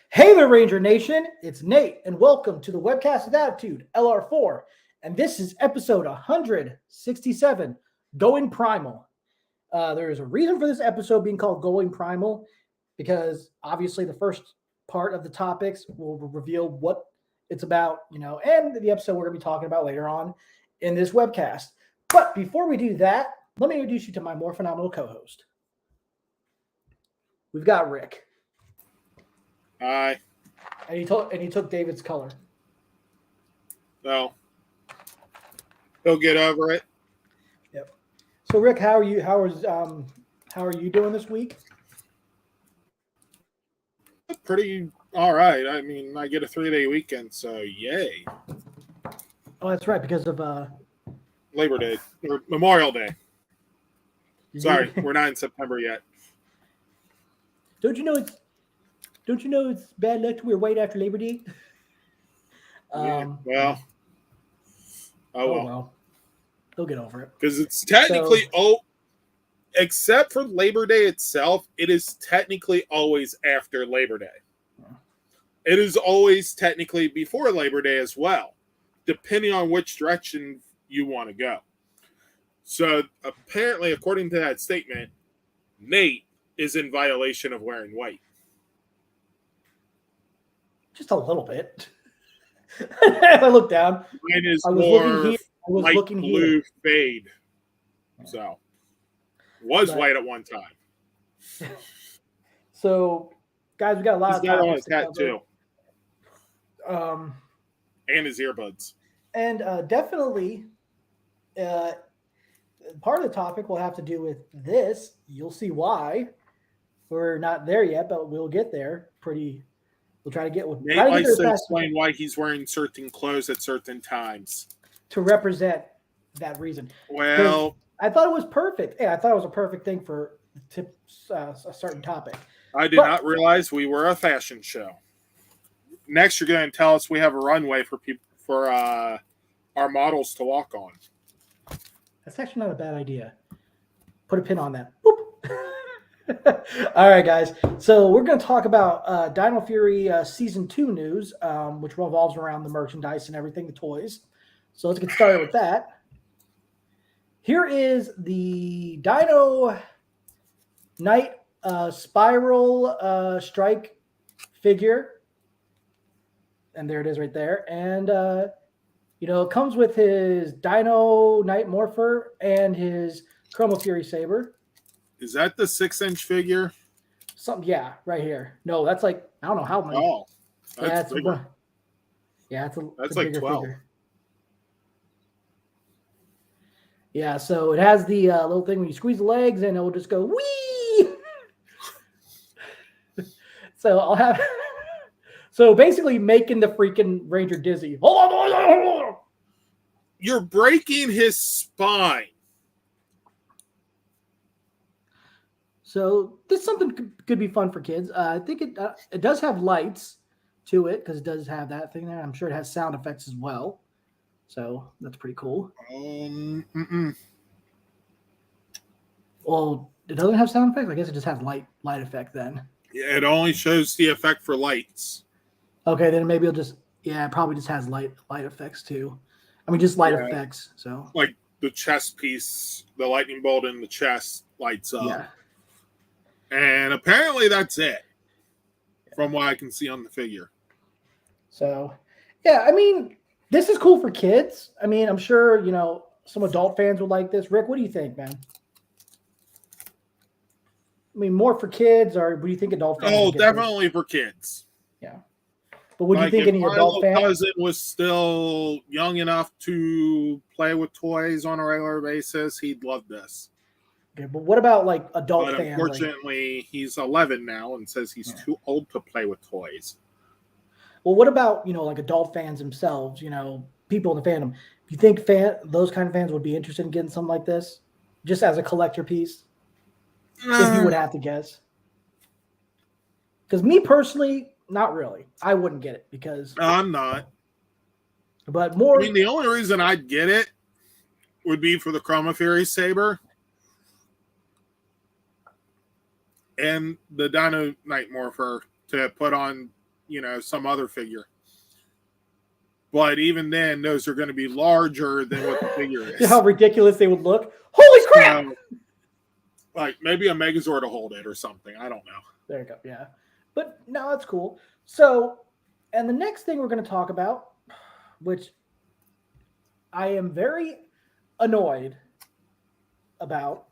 Hey there, Ranger Nation. It's Nate, and welcome to the Webcast of Attitude, LR4. And this is episode 167, Going Primal. There is a reason for this episode being called Going Primal, because obviously the first part of the topics will reveal what it's about, and the episode we're going to be talking about later on in this webcast. But before we do that, let me introduce you to my more phenomenal co-host. We've got Rick. Hi. And he took David's color. No. He'll get over it. Yep. So Rick, how are you? How are you doing this week? Pretty all right. I mean, I get a 3-day weekend, so yay. Oh, that's right, because of Labor Day or Memorial Day. Sorry, we're not in September yet. Don't you know it's bad luck to wear white after Labor Day? Well. Oh well. They'll get over it. Because it's technically except for Labor Day itself, it is technically always after Labor Day. It is always technically before Labor Day as well, depending on which direction you want to go. So apparently, according to that statement, Nate is in violation of wearing white. Just a little bit. I looked down. Mine is I was more looking here. I was light looking blue here. fade. So, was white at one time. So, guys, we got a lot of He's got on topics his hat too. And his earbuds. And definitely, part of the topic will have to do with this. You'll see why. We're not there yet, but we'll get there. We'll try to get with. Nate likes to explain why he's wearing certain clothes at certain times to represent that reason. Well, I thought it was perfect. Yeah, I thought it was a perfect thing for a certain topic. I did not realize we were a fashion show. Next, you're going to tell us we have a runway for our models to walk on. That's actually not a bad idea. Put a pin on that. Boop. All right, guys. So we're going to talk about Dino Fury Season 2 news, which revolves around the merchandise and everything, the toys. So let's get started with that. Here is the Dino Knight Spiral Strike figure. And there it is right there. And, it comes with his Dino Knight Morpher and his Chroma Fury Saber. Is that the 6-inch figure? Yeah, right here. No, that's like, I don't know how many. Oh, that's bigger. That's like 12. Figure. Yeah, so it has the little thing when you squeeze the legs and it will just go, wee! So I'll have... So basically making the freaking Ranger dizzy. Hold on. You're breaking his spine. So this something could be fun for kids. I think it does have lights to it because it does have that thing there. I'm sure it has sound effects as well. So that's pretty cool. Well, it doesn't have sound effects. I guess it just has light effect then. Yeah, it only shows the effect for lights. Okay, then maybe it probably just has light effects too. I mean, just light effects. So like the chest piece, the lightning bolt in the chest lights up. Yeah. And apparently that's it, from what I can see on the figure. So, yeah, I mean, this is cool for kids. I mean, I'm sure, some adult fans would like this. Rick, what do you think, man? I mean, more for kids, or what do you think adult fans? Oh, definitely for kids. Yeah. But what do you think any adult fans? My cousin was still young enough to play with toys on a regular basis, he'd love this. Okay, but what about like adult fans? Unfortunately, he's 11 now and says he's too old to play with toys. Well, what about, like adult fans themselves, people in the fandom? Do you think those kind of fans would be interested in getting something like this just as a collector piece? If you would have to guess. Because me personally, not really. I wouldn't get it because I'm not. But more. I mean, the only reason I'd get it would be for the Chroma Fury Saber and the Dino Knight Morpher to put on some other figure. But even then, those are going to be larger than what the figure is. How ridiculous they would look. Holy crap! Like maybe a Megazord to hold it or something. I don't know. There you go. Yeah. But no, that's cool. So, and the next thing we're going to talk about, which I am very annoyed about,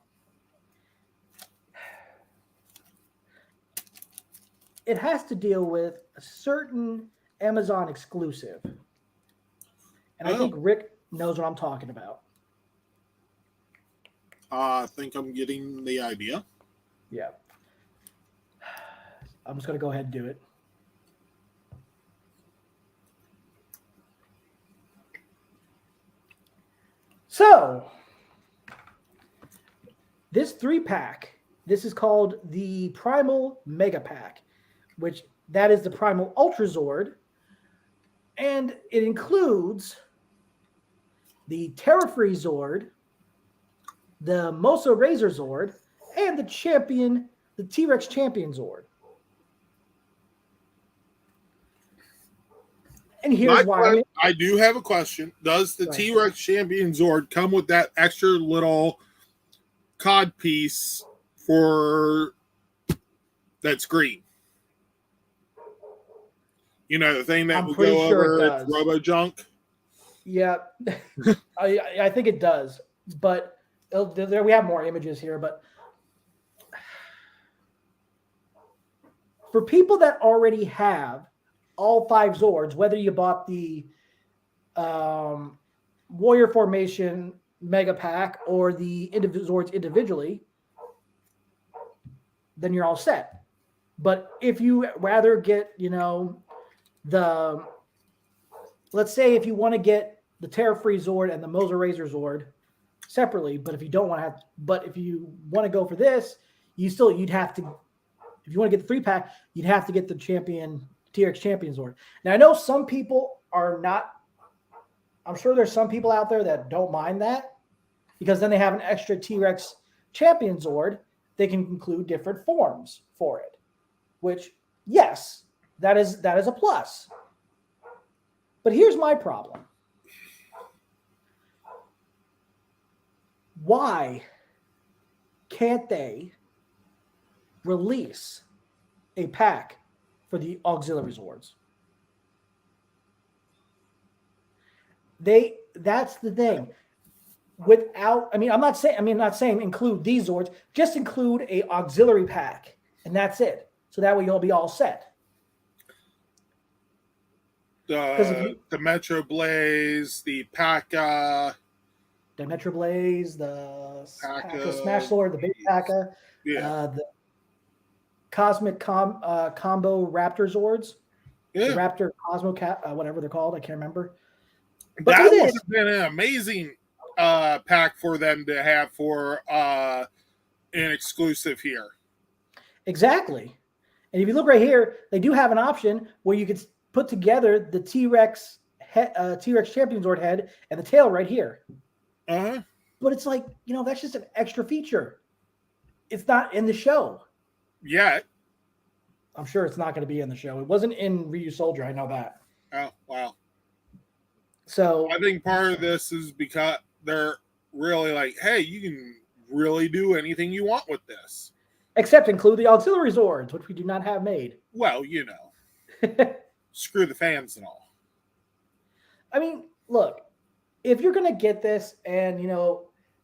it has to deal with a certain Amazon exclusive. And I think Rick knows what I'm talking about. I think I'm getting the idea. Yeah. I'm just going to go ahead and do it. So, this 3-pack, this is called the Primal Mega Pack, which that is the Primal Ultra Zord. And it includes the Terra-Free Zord, the Moso Razor Zord, and the T-Rex Champion Zord. And here's why. I do have a question. Does the T-Rex Champion Zord come with that extra little cod piece that's green? The thing that will go over its Robo Junk? Yeah, I think it does. But we have more images here. But for people that already have all 5 Zords, whether you bought the Warrior Formation Mega Pack or the Zords individually, then you're all set. But if you rather get, let's say if you want to get the Terra-Free Zord and the Moso Razor Zord separately, but if you don't want to if you want to go for this, you'd have to, if you want to get the 3-pack, you'd have to get the T-Rex Champion Zord. Now, I know some people are not, I'm sure there's some people out there that don't mind that, because then they have an extra T-Rex Champion Zord. They can include different forms for it, which, yes, that is a plus. But here's my problem. Why can't they release a pack for the auxiliary Zords? That's the thing. I'm not saying include these Zords, just include a auxiliary pack, and that's it. So that way you'll be all set. The Metro Blaze, the P.A.K.A. The Metro Blaze, the P.A.K.A. Smash Sword, the Big P.A.K.A. The Cosmic Combo Raptor Zords. Yeah. The Raptor Cosmo whatever they're called. I can't remember. But that would have been an amazing pack for them to have for an exclusive here. Exactly. And if you look right here, they do have an option where you could put together the T-Rex Champion Zord head and the tail right here. Uh-huh. But it's like, that's just an extra feature. It's not in the show. Yeah. I'm sure it's not going to be in the show. It wasn't in Ryu Soldier. I know that. Oh, wow. So I think part of this is because they're really like, hey, you can really do anything you want with this. Except include the auxiliary Zords, which we do not have made. Well, screw the fans and all. I mean, look, if you're going to get this and,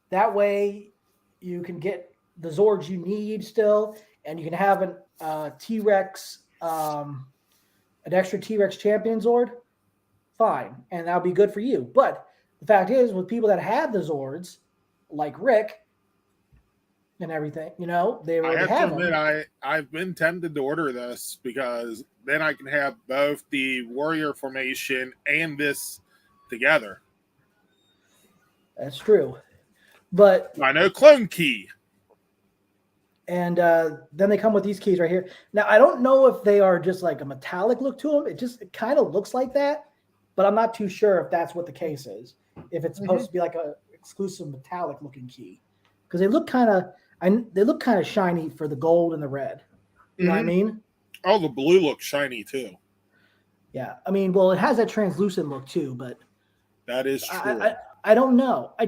that way you can get the Zords you need still, and you can have an T-Rex, an extra T-Rex Champion Zord, fine. And that'll be good for you. But the fact is, with people that have the Zords, like Rick and everything, they already have them. I've been tempted to order this because then I can have both the Warrior Formation and this together. That's true. But I know Clone Key. And then they come with these keys right here. Now, I don't know if they are just like a metallic look to them. It kind of looks like that, but I'm not too sure if that's what the case is. If it's supposed to be like a exclusive metallic looking key, because they look kind of shiny for the gold and the red. You know what I mean? Oh, the blue looks shiny too. Yeah, I mean, well, it has that translucent look too, but That is true. I don't know. I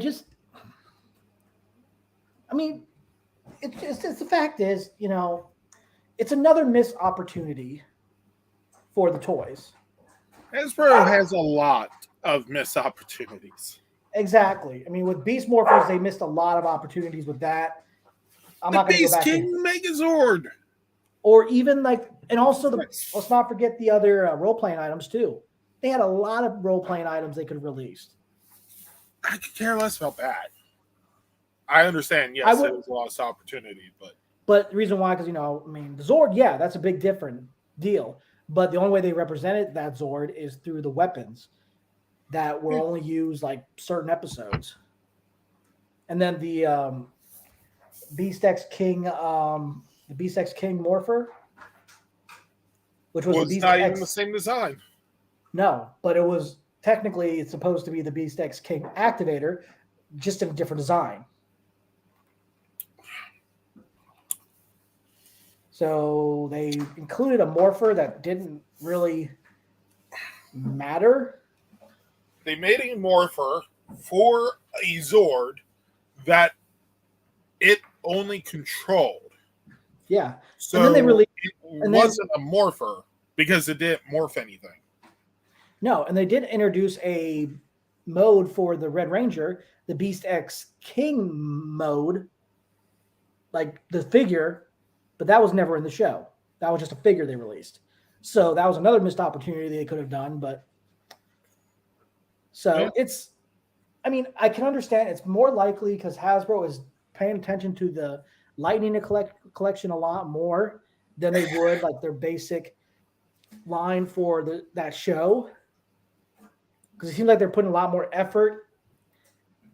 mean, it's the fact is, it's another missed opportunity for the toys. Hasbro has a lot of missed opportunities. Exactly. I mean, with Beast Morphers, they missed a lot of opportunities with that. I'm The not going to go Beast back King Megazord. or even like, and also let's not forget the other role playing items too. They had a lot of role playing items they could have released. I could care less about that. I understand, I yes, would, it was a lost opportunity, but the reason why, because I mean, the Zord, yeah, that's a big different deal. But the only way they represented that Zord is through the weapons that were only used like certain episodes. And then Beast X King, the Beast X King Morpher, which was the was Beast not even the X. same design. No, but it was technically it's supposed to be the Beast X King activator, just in a different design. So they included a morpher that didn't really matter. They made a morpher for a Zord that it only controlled. Yeah. And then they So really it and then wasn't a morpher because it didn't morph anything. no, and they did introduce a mode for the Red Ranger, the Beast X King mode, like the figure, but that was never in the show. That was just a figure they released. So that was another missed opportunity they could have done, but Yeah. it's I mean, I can understand it's more likely because Hasbro is paying attention to the Lightning collection a lot more than they would like their basic line for that show. Because it seems like they're putting a lot more effort,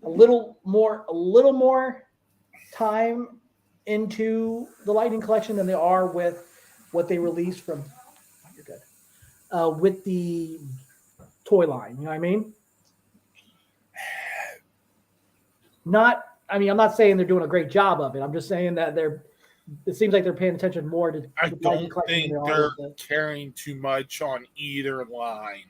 a little more time into the Lightning collection than they are with what they released from. You're good. With the toy line, you know what I mean? Not, I mean, I'm not saying they're doing a great job of it. I'm just saying that it seems like they're paying attention more to I the Lightning don't collection than think they are they're with the. caring too much on either line,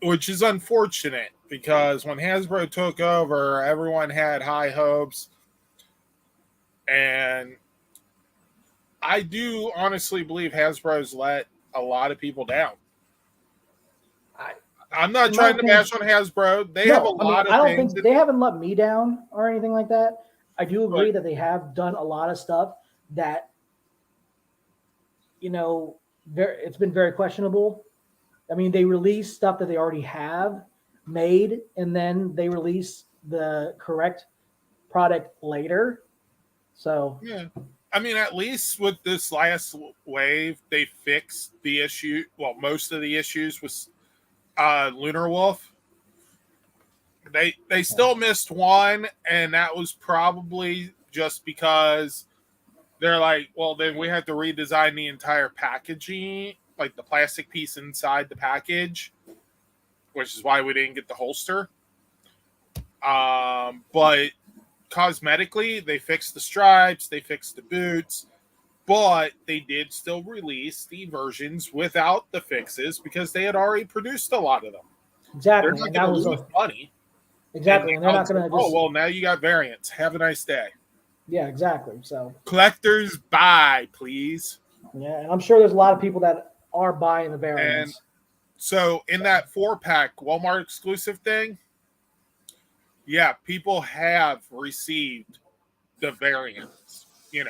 which is unfortunate because when Hasbro took over, everyone had high hopes. And I do honestly believe Hasbro's let a lot of people down. I'm not In my trying to opinion, bash on Hasbro. They have a no, I mean, lot I of don't things think that, they haven't let me down or anything like that. I do but agree that they have done a lot of stuff that, it's been very questionable. I mean, they release stuff that they already have made, and then they release the correct product later. So, yeah. I mean, at least with this last wave, they fixed the issue. Well, most of the issues with Lunar Wolf. They still missed one, and that was probably just because they're like, well, then we have to redesign the entire packaging, like the plastic piece inside the package, which is why we didn't get the holster. But cosmetically, they fixed the stripes, they fixed the boots, but they did still release the versions without the fixes because they had already produced a lot of them. They're exactly. not And going that to was lose money. And exactly. And they're now not it's like, going to oh, just, well, now you got variants. Have a nice day. yeah, exactly. So, Collectors buy, please. yeah. And I'm sure there's a lot of people that are buying the And variants. so in So, that 4-pack Walmart exclusive thing, yeah, people have received the variants, the yeah,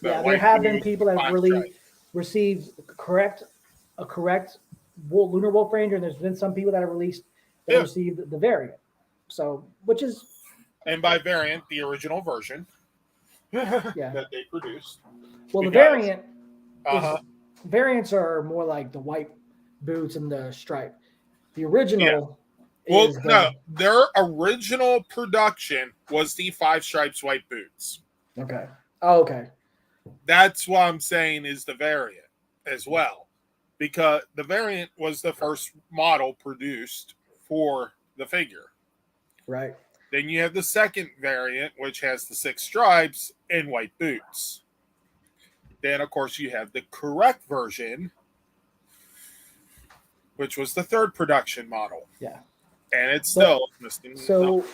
there white have been boot, people that have 5 really stripe. received a correct Lunar Wolf Ranger, and there's been some people that have Yeah. received the variant. So, which is And by variant, the original version yeah. that they produced. Well, the Because, variant is uh-huh, variants are more like the white boots and the stripe. The yeah. original Well, is no, the their original production was the 5 stripes white boots. okay. Oh, okay. That's what I'm saying is the variant as well. Because the variant was the first model produced for the figure. Right. Then you have the second variant, which has the 6 stripes and white boots. Then, of course, you have the correct version, which was the third production model. Yeah. And it's still missing. So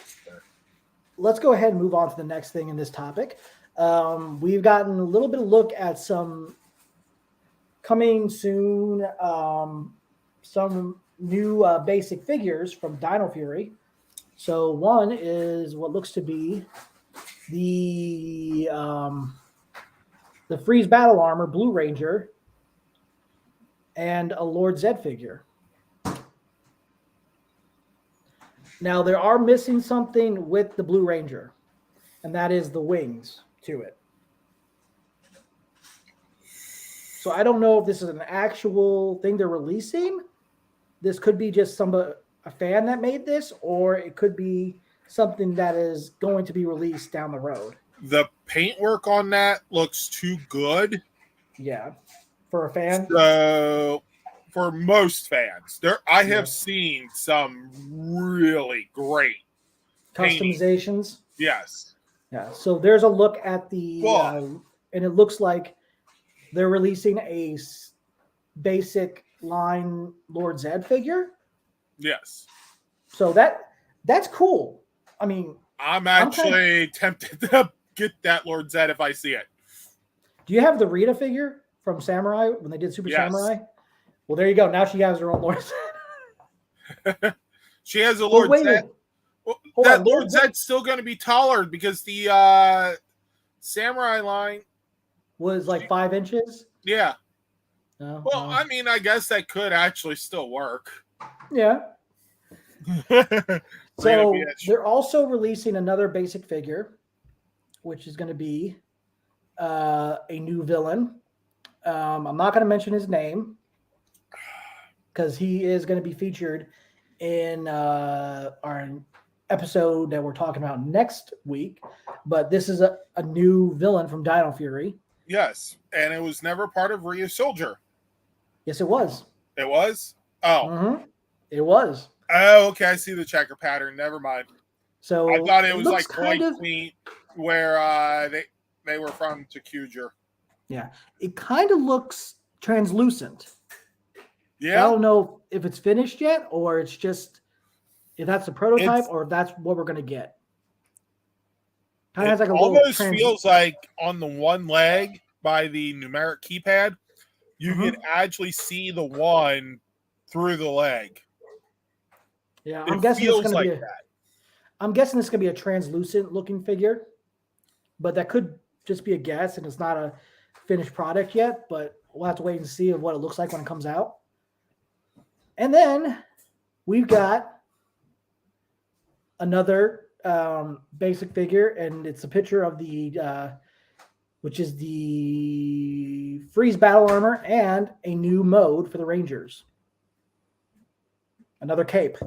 let's go ahead and move on to the next thing in this topic. We've gotten a little bit of look at some coming soon, some new basic figures from Dino Fury. So one is what looks to be the Freeze Battle Armor Blue Ranger and a Lord Zedd figure. Now, they are missing something with the Blue Ranger, and that is the wings to it. So I don't know if this is an actual thing they're releasing. This could be just a fan that made this, or it could be something that is going to be released down the road. The paintwork on that looks too good. Yeah, for a fan. So for most fans, I have seen some really great customizations. Yes. Yeah. So there's a look at the, and it looks like they're releasing a basic line Lord Zedd figure. Yes. So that's cool. I mean, I'm actually tempted to get that Lord Zedd if I see it. Do you have the Rita figure from Samurai when they did Super Samurai? Well, there you go. Now she has her own Lord Zedd. She has a Lord Zedd. Well, that Lord Zedd's still going to be taller because the Samurai line was like 5 inches. Yeah. I mean, I guess that could actually still work. Yeah. So they're also releasing another basic figure, which is going to be a new villain. I'm not going to mention his name because he is going to be featured in our episode that we're talking about next week. But this is a new villain from Dino Fury. Yes, and it was never part of Ryu Soldier. Yes, it was. It was? Oh. Mm-hmm. It was. Oh, okay. I see the checker pattern. Never mind. So I thought it was like White Queen, where they were from Takuja. Yeah, it kind of looks translucent. Yeah, I don't know if it's finished yet, or it's just if that's a prototype, or if that's what we're gonna get. Kind of has like a almost feels like on the one leg by the numeric keypad, you can actually see the one through the leg. Yeah, I'm guessing it's gonna be I'm guessing it's gonna be a translucent looking figure, but that could just be a guess, and it's not a finished product yet. But we'll have to wait and see what it looks like when it comes out. And then we've got another basic figure, and it's a picture of the which is the Freeze Battle Armor and a new mode for the Rangers. Another cape.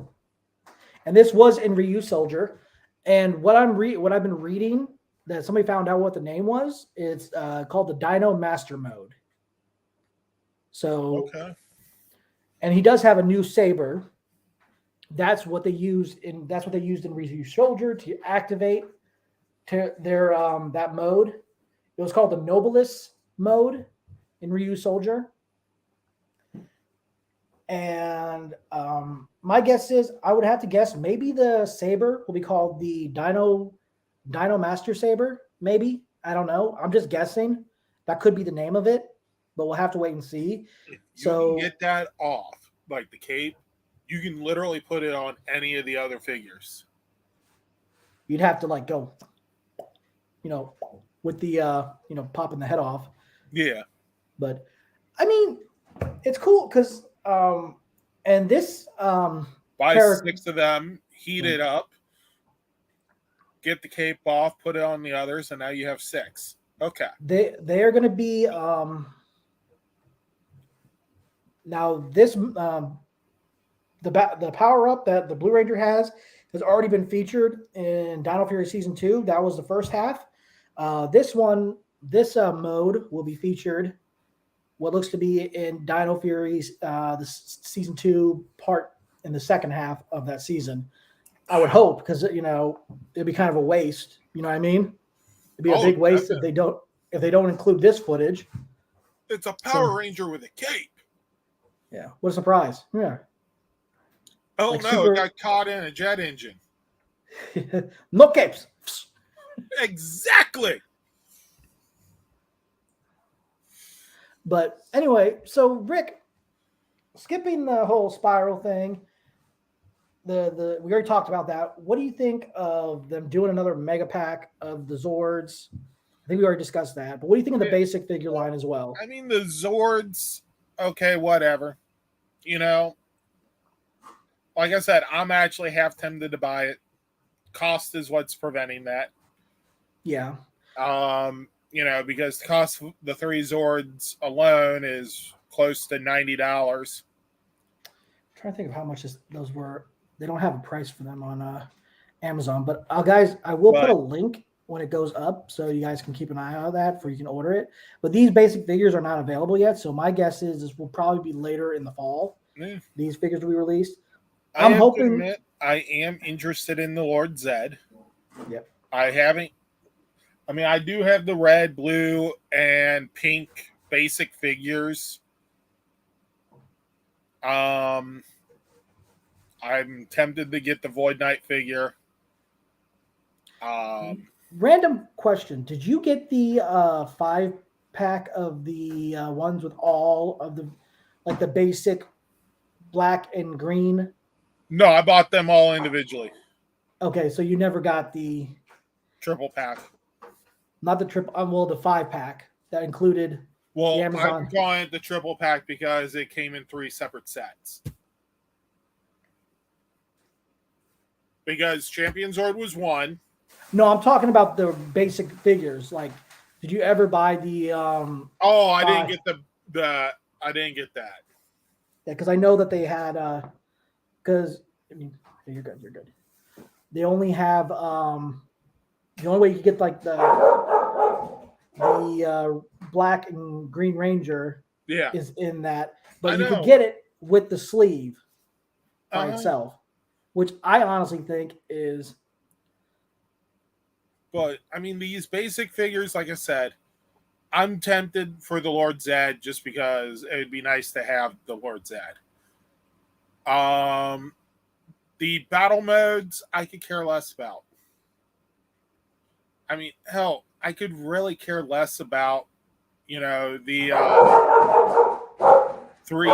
And this was in Ryu Soldier. And what I've been reading that somebody found out what the name was, it's called the Dino Master Mode. So and he does have a new saber. That's what they used in Ryu Soldier to activate their that mode. It was called the Nobilis mode in Ryu Soldier. And my guess is, I would have to guess, maybe the saber will be called the Dino Master Saber. Maybe, I don't know. I'm just guessing. That could be the name of it, but we'll have to wait and see. If you can get that off, like the cape, you can literally put it on any of the other figures. You'd have to like go, with the popping the head off. Yeah. But I mean, it's cool because and this buy 6 of them, heat it up, get the cape off, put it on the others, and now you have 6. Okay. They are going to be now this the power up that the Blue Ranger has already been featured in Dino Fury Season 2. That was the first half. This mode will be featured what looks to be in Dino Fury's the Season 2 part in the second half of that season. I would hope, because it'd be kind of a waste. You know what I mean? It'd be a big waste if they don't include this footage. It's a Power Ranger with a cape. Yeah, what a surprise! Yeah, Oh Like no, it got caught in a jet engine. No capes. Exactly. But anyway, so Rick, skipping the whole spiral thing, the we already talked about that. What do you think of them doing another mega pack of the Zords? I think we already discussed that. But what do you think of the basic figure line as well? I mean, the Zords, okay, whatever. You know, like I said, I'm actually half tempted to buy it. Cost is what's preventing that. Yeah. You know, because the cost of the 3 Zords alone is close to $90. I'm trying to think of how much those were. They don't have a price for them on Amazon, but guys, I will put a link when it goes up, so you guys can keep an eye on that, for you can order it. But these basic figures are not available yet, so my guess is this will probably be later in the fall. Yeah. These figures will be released. I'm hoping. To admit, I am interested in the Lord Zedd. Yep. I do have the red, blue, and pink basic figures. I'm tempted to get the Void Knight figure. Random question: did you get the 5-pack of the ones with all of the basic black and green? No, I bought them all individually. Okay, so you never got the triple pack. Not the triple. Well, the 5-pack that included. Well, I'm calling it the triple pack because it came in 3 separate sets. Because Champion Zord was 1. No, I'm talking about the basic figures. Like, did you ever buy the? I didn't get the. I didn't get that. Yeah, because I know that they had. Because you're good. You're good. They only have. The only way you could get like the black and green Ranger. Yeah. Is in that, but you could get it with the sleeve by itself, which I honestly think is. But I mean, these basic figures, like I said, I'm tempted for the Lord Zedd just because it would be nice to have the Lord Zedd. The battle modes, I could care less about. I mean, hell, I could really care less about, the 3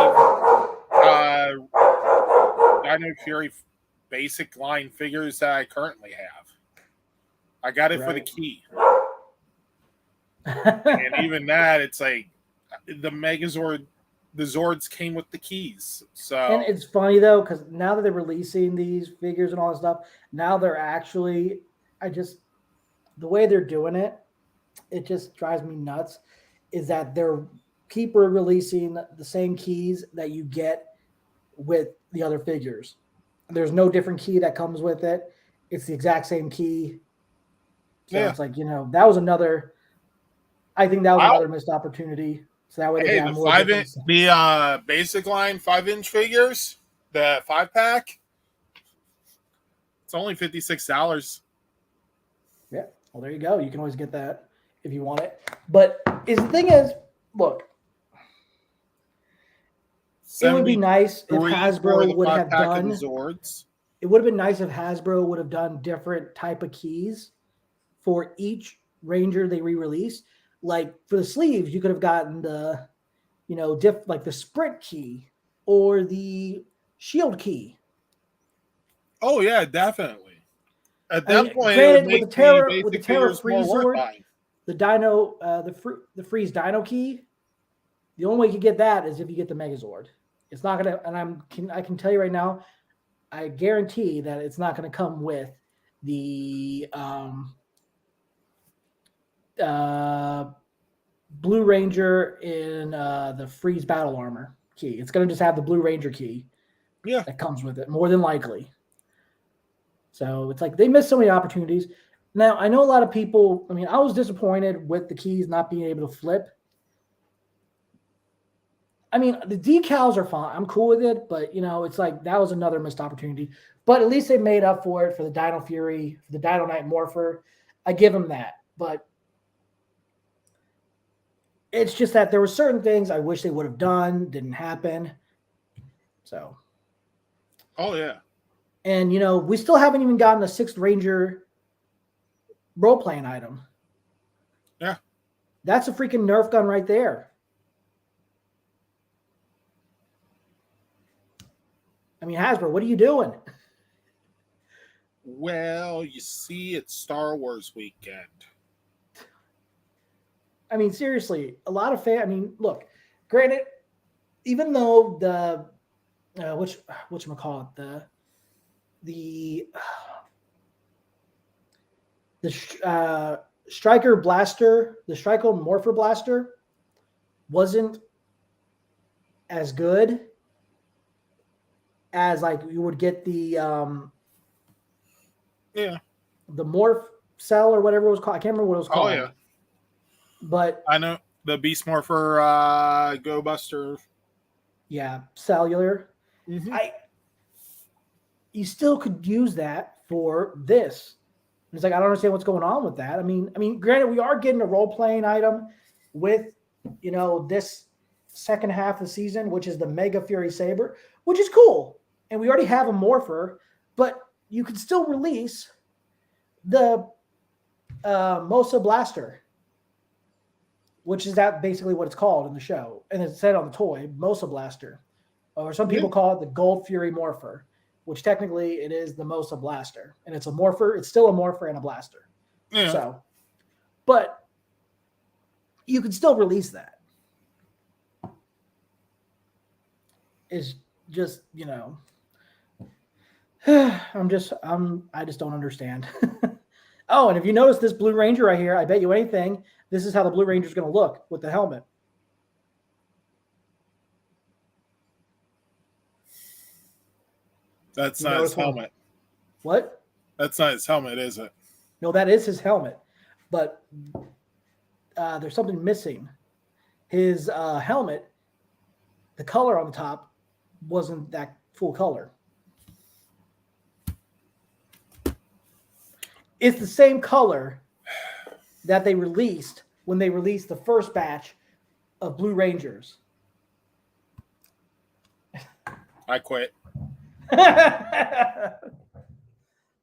Dino Fury basic line figures that I currently have. I got it for the key. And even that, it's like the Megazord, the Zords came with the keys. So, and it's funny though, because now that they're releasing these figures and all this stuff, now they're actually, the way they're doing it, it just drives me nuts. Is that they're releasing the same keys that you get with the other figures. There's no different key that comes with it. It's the exact same key. So it's like, that was another. I think that was another missed opportunity. So that way they have more. The basic line 5-inch figures, the 5-pack. It's only $56. Yeah. Well, there you go. You can always get that if you want it. But the thing is, look, it would be nice if Hasbro would have done. Zords. It would have been nice if Hasbro would have done different type of keys for each Ranger they re-release. Like for the sleeves, you could have gotten the, like the sprint key or the shield key. Oh yeah, definitely. At that point, granted, it would make with the Terra Freeze Sword, the Dino, the Freeze Dino key. The only way you can get that is if you get the Megazord. It's not gonna, and I can tell you right now, I guarantee that it's not going to come with the Blue Ranger in the Freeze Battle Armor key. It's going to just have the Blue Ranger key. Yeah, that comes with it, more than likely. So it's like they missed so many opportunities. Now I know a lot of people. I mean, I was disappointed with the keys not being able to flip. I mean, the decals are fine. I'm cool with it, but it's like that was another missed opportunity. But at least they made up for it for the Dino Fury, for the Dino Knight Morpher. I give them that. But it's just that there were certain things I wish they would have done, didn't happen. So Oh yeah. And we still haven't even gotten a 6th Ranger role-playing item. Yeah. That's a freaking Nerf gun right there. I mean, Hasbro, what are you doing? Well, you see, it's Star Wars weekend. I mean, seriously, a lot of I mean, look, granted, even though the whatchamacallit, the Striker Blaster, the Striker Morpher Blaster wasn't as good as like you would get the Morph Cell or whatever it was called. I can't remember what it was called. Oh yeah. But I know the Beast Morpher Go Buster. Yeah, cellular. Mm-hmm. You still could use that for this. It's like I don't understand what's going on with that. I mean, granted, we are getting a role-playing item with this second half of the season, which is the Mega Fury Saber, which is cool. And we already have a Morpher, but you could still release the Mosa Blaster, which is that basically what it's called in the show. And it's said on the toy, Mosa Blaster. Or some people call it the Gold Fury Morpher, which technically it is the Mosa Blaster. And it's a Morpher. It's still a Morpher and a Blaster. Yeah. So, but you could still release that. It's just, I just don't understand. Oh, and if you notice this Blue Ranger right here, I bet you anything, this is how the Blue Ranger is going to look with the helmet. That's not his helmet. What? That's not his helmet, is it? No, that is his helmet. But there's something missing. His helmet, the color on the top, wasn't that full color. It's the same color that they released when they released the first batch of Blue Rangers. I quit. We'll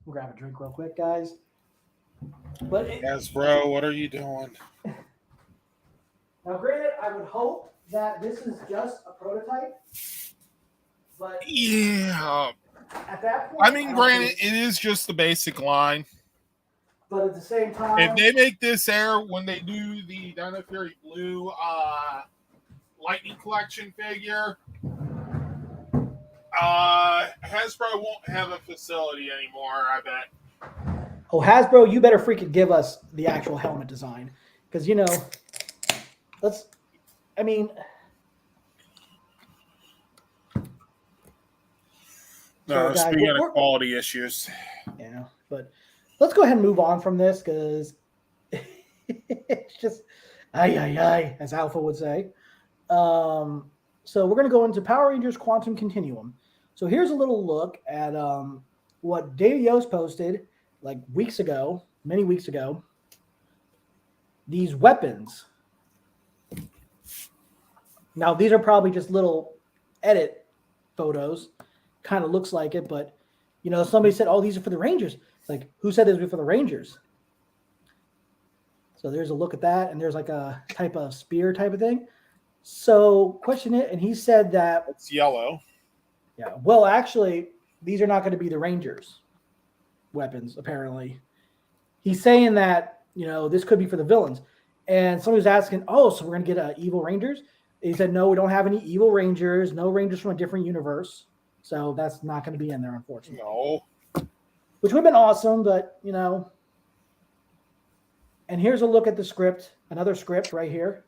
grab a drink real quick, guys. But Hasbro, what are you doing? Now, granted, I would hope that this is just a prototype, but yeah, at that point, I mean, granted, it is just the basic line. But at the same time, if they make this air when they do the Dino Fury Blue Lightning Collection figure, Hasbro won't have a facility anymore, I bet. Oh, Hasbro, you better freaking give us the actual helmet design. Because, speaking of quality issues. Yeah, but let's go ahead and move on from this because it's just, as Alpha would say. So we're going to go into Power Rangers Quantum Continuum. So here's a little look at what David Yost posted like many weeks ago. These weapons. Now, these are probably just little edit photos. Kind of looks like it, but, somebody said, oh, these are for the Rangers. It's like, who said these were for the Rangers? So there's a look at that, and there's like a type of spear type of thing. So question it, and he said that it's yellow. Yeah. Well, actually, these are not going to be the Rangers weapons, apparently. He's saying that, this could be for the villains. And somebody was asking, oh, so we're going to get evil Rangers? He said, no, we don't have any evil Rangers, no Rangers from a different universe. So that's not going to be in there, unfortunately. No. Which would have been awesome, but, And here's a look at the script, another script right here.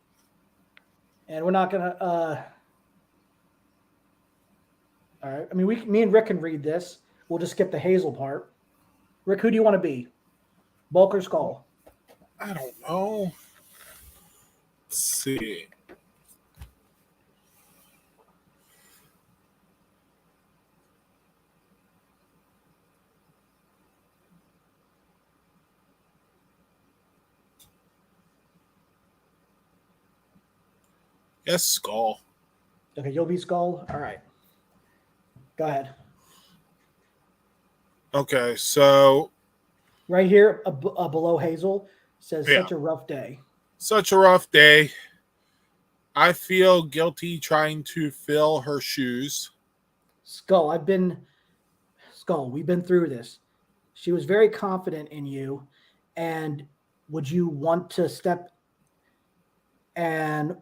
And we're not going to, all right. I mean, me and Rick can read this. We'll just skip the Hazel part. Rick, who do you want to be? Bulk or Skull? I don't know. Let's see. Yes, Skull. Okay, you'll be Skull. All right. Go ahead. Okay, so Right here, below Hazel, says yeah, such a rough day. such a rough day. I feel guilty trying to fill her shoes. Skull, we've been through this. She was very confident in you. And would you want to step and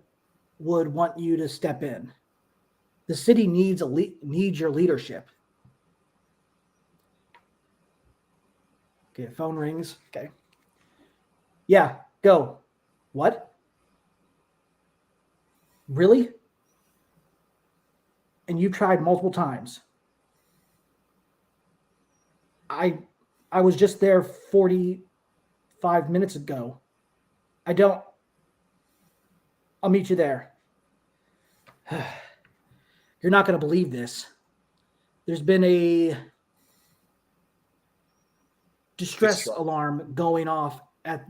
would want you to step in? The city needs needs your leadership. Okay, phone rings. Okay. Yeah, go. What? Really? And you tried multiple times. I I was just there 45 minutes ago. I don't I'll meet you there. You're not going to believe this. There's been a distress alarm going off at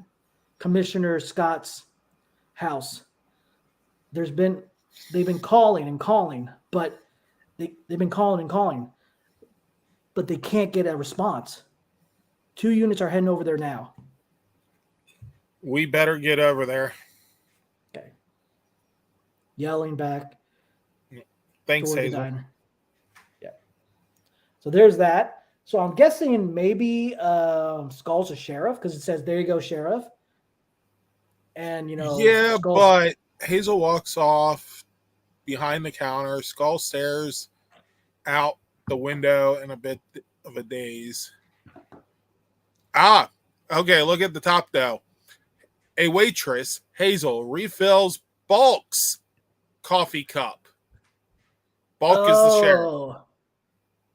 Commissioner Scott's house. They've been calling and calling, but they've been calling and calling, but they can't get a response. 2 units are heading over there now. We better get over there. Okay. Yelling back. Thanks, Hazel. Yeah. So there's that. So I'm guessing maybe Skull's a sheriff because it says, there you go, sheriff. And, yeah, Skull, but Hazel walks off behind the counter. Skull stares out the window in a bit of a daze. Okay, look at the top, though. A waitress, Hazel, refills Bulk's coffee cup. Bulk is the sheriff.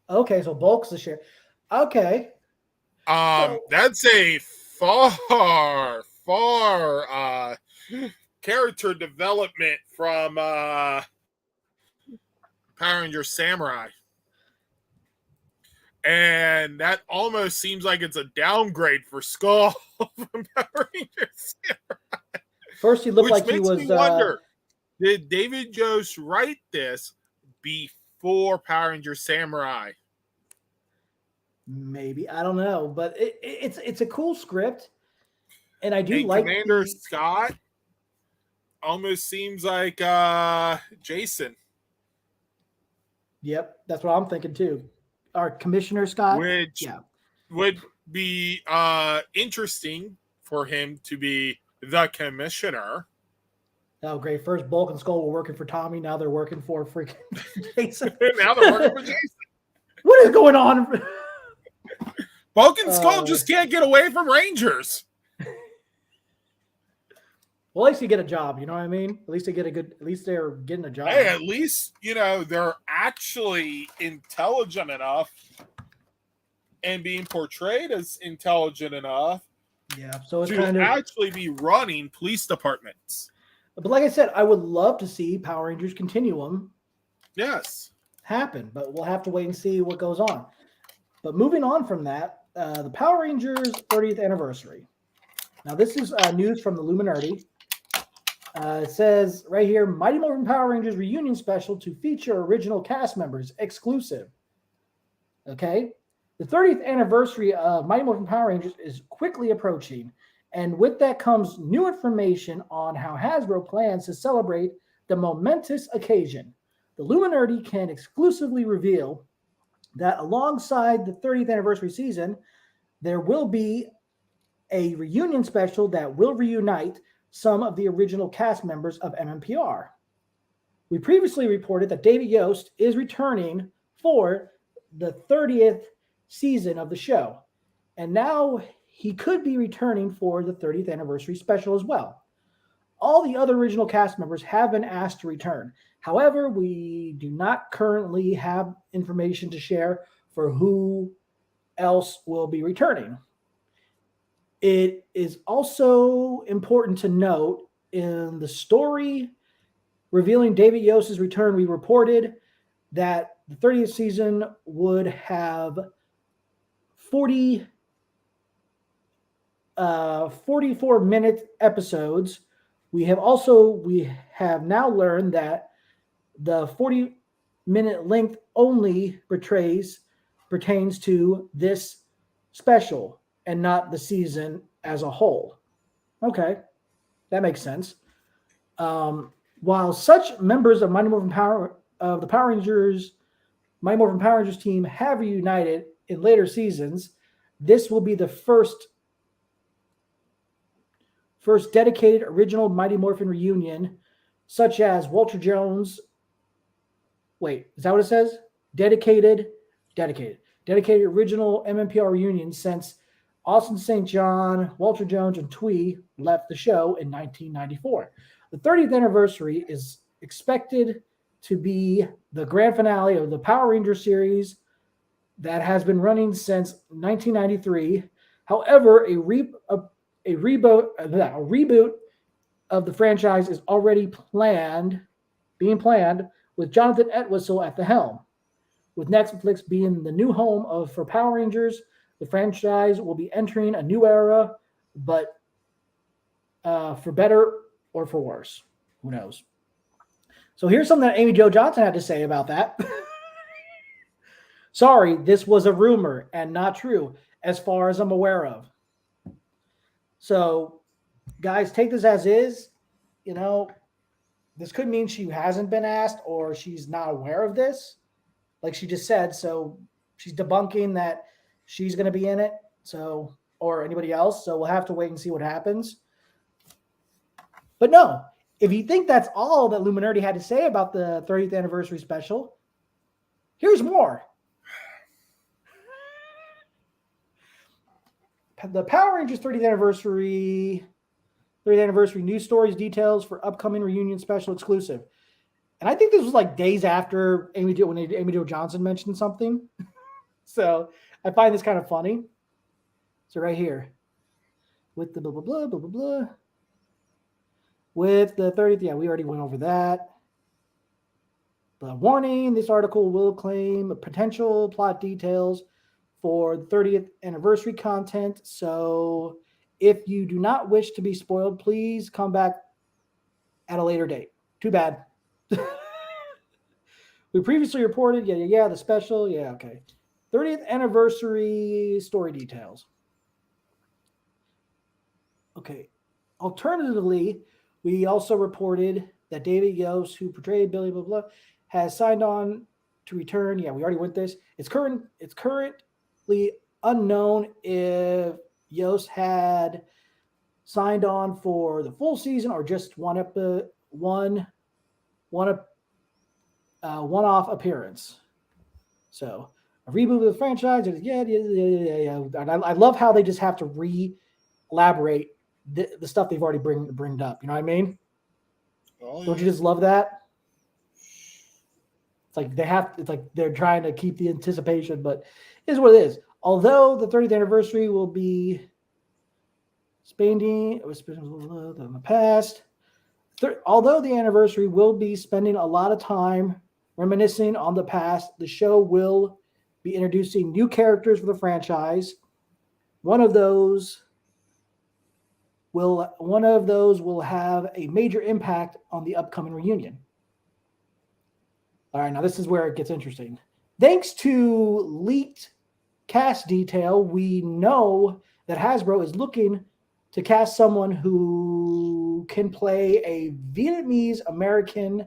Okay, so Bulk's the sheriff. Okay. That's a far character development from Power Rangers Samurai. And that almost seems like it's a downgrade for Skull from Power Rangers Samurai. First, he looked like he was. Which makes me wonder, did David Jost write this before Power Rangers Samurai? Maybe, I don't know, but it's a cool script, and I do like Commander Scott. Almost seems like Jason. Yep, that's what I'm thinking too. Our Commissioner Scott, which would be interesting for him to be the commissioner. Oh, great! First, Bulk and Skull were working for Tommy. Now they're working for freaking Jason. Now they're working for Jason. What is going on? Bulk and Skull just can't get away from Rangers. Well, at least you get a job. You know what I mean? At least they get a good. At least they're getting a job. Hey, at least they're actually intelligent enough and being portrayed as intelligent enough. Yeah, so it's to kind of actually be running police departments. But like I said, I would love to see Power Rangers Continuum. Yes. Happen, but we'll have to wait and see what goes on. But moving on from that, the Power Rangers 30th anniversary. Now, this is news from the Luminati. It says right here, Mighty Morphin Power Rangers reunion special to feature original cast members, exclusive. Okay? The 30th anniversary of Mighty Morphin Power Rangers is quickly approaching, and with that comes new information on how Hasbro plans to celebrate the momentous occasion. The Luminati can exclusively reveal that alongside the 30th anniversary season, there will be a reunion special that will reunite some of the original cast members of MMPR. We previously reported that David Yost is returning for the 30th season of the show, and now he could be returning for the 30th anniversary special as well. All the other original cast members have been asked to return. However, we do not currently have information to share for who else will be returning. It is also important to note in the story revealing David Yost's return, we reported that the 30th season would have 44-minute episodes. We have now learned that the 40-minute length only portrays pertains to this special and not the season as a whole. Okay, that makes sense. While such members of Mighty Morphin Power of the Power Rangers, Mighty Morphin Power Rangers team have reunited in later seasons, this will be the first dedicated original Mighty Morphin reunion, such as Walter Jones. Wait, is that what it says? Dedicated original MMPR reunion since Austin St. John, Walter Jones, and Twee left the show in 1994. The 30th anniversary is expected to be the grand finale of the Power Rangers series that has been running since 1993. However, a reboot of the franchise is already being planned with Jonathan Entwistle at the helm. With Netflix being the new home for Power Rangers, the franchise will be entering a new era, but for better or for worse. Who knows? So here's something that Amy Jo Johnson had to say about that. Sorry, this was a rumor and not true, as far as I'm aware of. So, guys, take this as is. You know, this could mean she hasn't been asked or she's not aware of this, like she just said. So she's debunking that she's going to be in it, so, or anybody else. So we'll have to wait and see what happens. But no, if you think that's all that Luminardi had to say about the 30th anniversary special, here's more. The Power Rangers 30th anniversary news stories, details for upcoming reunion special exclusive. And I think this was like days after Amy Jo Johnson mentioned something. So I find this kind of funny. So right here, with the blah, blah, blah, blah, blah, blah. With the 30th, yeah, we already went over that. The warning, this article will claim potential plot details for the 30th anniversary content. So if you do not wish to be spoiled, please come back at a later date. Too bad. We previously reported, the special, okay. 30th anniversary story details. Okay. Alternatively, we also reported that David Yost, who portrayed Billy blah, blah, has signed on to return. Yeah, we already went this. It's currently unknown if Yost had signed on for the full season or just one-off appearance. So a reboot of the franchise. Yeah. And I love how they just have to re-elaborate the stuff they've already bringed up. You know what I mean? Oh, yeah. Don't you just love that? It's like they're trying to keep the anticipation, but it is what it is. Although the 30th anniversary will be spending in the past. Although the anniversary will be spending a lot of time reminiscing on the past, the show will be introducing new characters for the franchise. One of those will have a major impact on the upcoming reunion. All right, now this is where it gets interesting. Thanks to leaked cast detail, we know that Hasbro is looking to cast someone who can play a Vietnamese American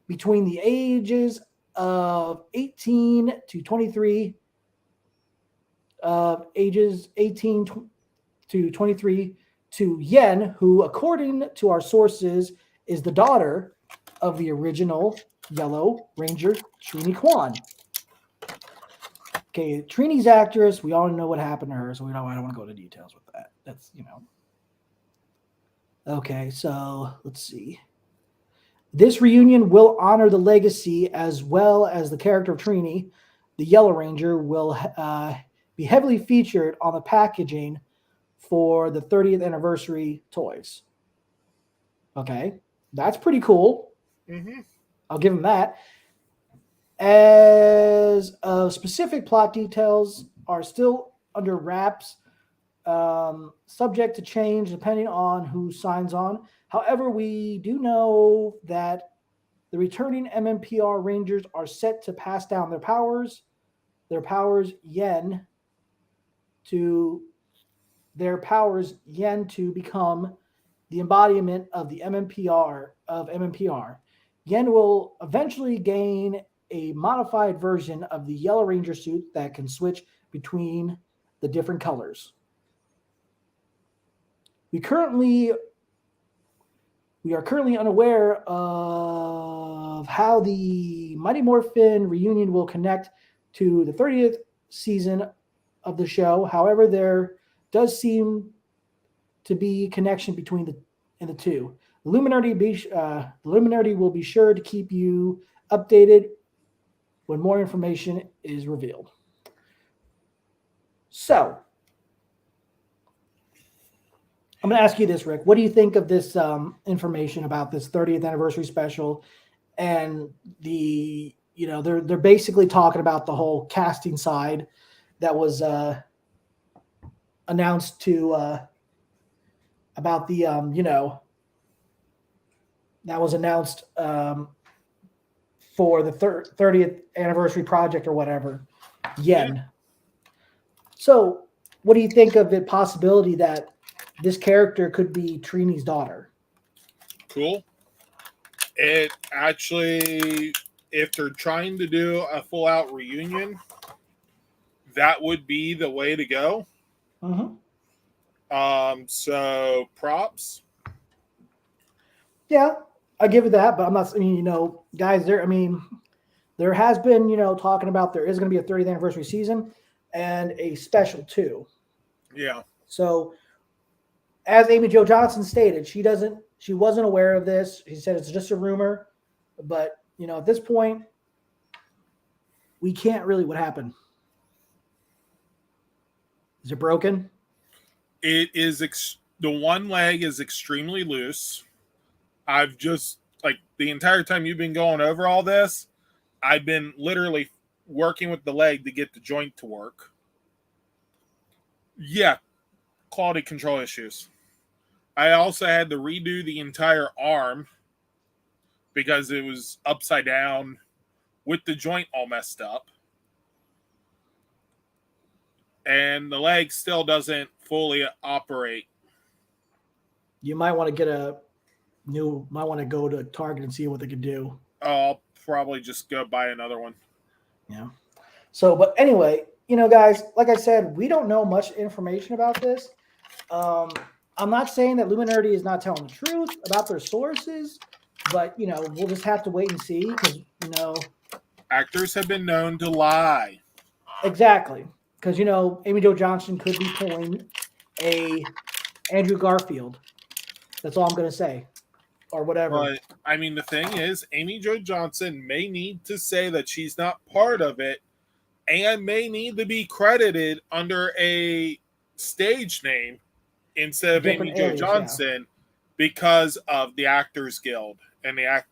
between the ages of 18 to 23, ages 18 to 23, to Yen, who, according to our sources, is the daughter of the original Yellow Ranger, Trini Kwan. Okay, Trini's actress, we all know what happened to her, so I don't want to go into details with that. That's, Okay, so let's see. This reunion will honor the legacy as well as the character of Trini. The Yellow Ranger will be heavily featured on the packaging for the 30th anniversary toys. Okay, that's pretty cool. Mm-hmm. I'll give him that. As specific plot details are still under wraps, subject to change depending on who signs on. However, we do know that the returning MMPR Rangers are set to pass down their powers their powers yen to become the embodiment of the MMPR. Yen will eventually gain a modified version of the Yellow Ranger suit that can switch between the different colors. We are currently unaware of how the Mighty Morphin reunion will connect to the 30th season of the show. However, there does seem to be connection between the two. The Luminarity will be sure to keep you updated when more information is revealed. So, I'm going to ask you this, Rick. What do you think of this information about this 30th anniversary special? And they're basically talking about the whole casting side that was announced to about the that was announced for the 30th anniversary project or whatever. Yen. Yeah. So, what do you think of the possibility that this character could be Trini's daughter? Cool. It actually, if they're trying to do a full-out reunion, that would be the way to go. So props. Yeah, I give it that, but I'm not. I mean, guys, there has been, talking about there is going to be a 30th anniversary season and a special too. Yeah. So, as Amy Jo Johnson stated, she wasn't aware of this. She said it's just a rumor, but at this point, we can't really. What happened? Is it broken? It is. The one leg is extremely loose. I've just, the entire time you've been going over all this, I've been literally working with the leg to get the joint to work. Yeah, quality control issues. I also had to redo the entire arm because it was upside down with the joint all messed up. And the leg still doesn't fully operate. You might want to go to Target and see what they can do. I'll probably just go buy another one. Yeah. So, but anyway, guys, like I said, we don't know much information about this. I'm not saying that Luminarity is not telling the truth about their sources, but, we'll just have to wait and see because, actors have been known to lie. Exactly. Because, Amy Jo Johnson could be pulling a Andrew Garfield. That's all I'm going to say. Or whatever. But, the thing is, Amy Jo Johnson may need to say that she's not part of it and may need to be credited under a stage name instead of Amy Jo Johnson because of the Actors Guild and the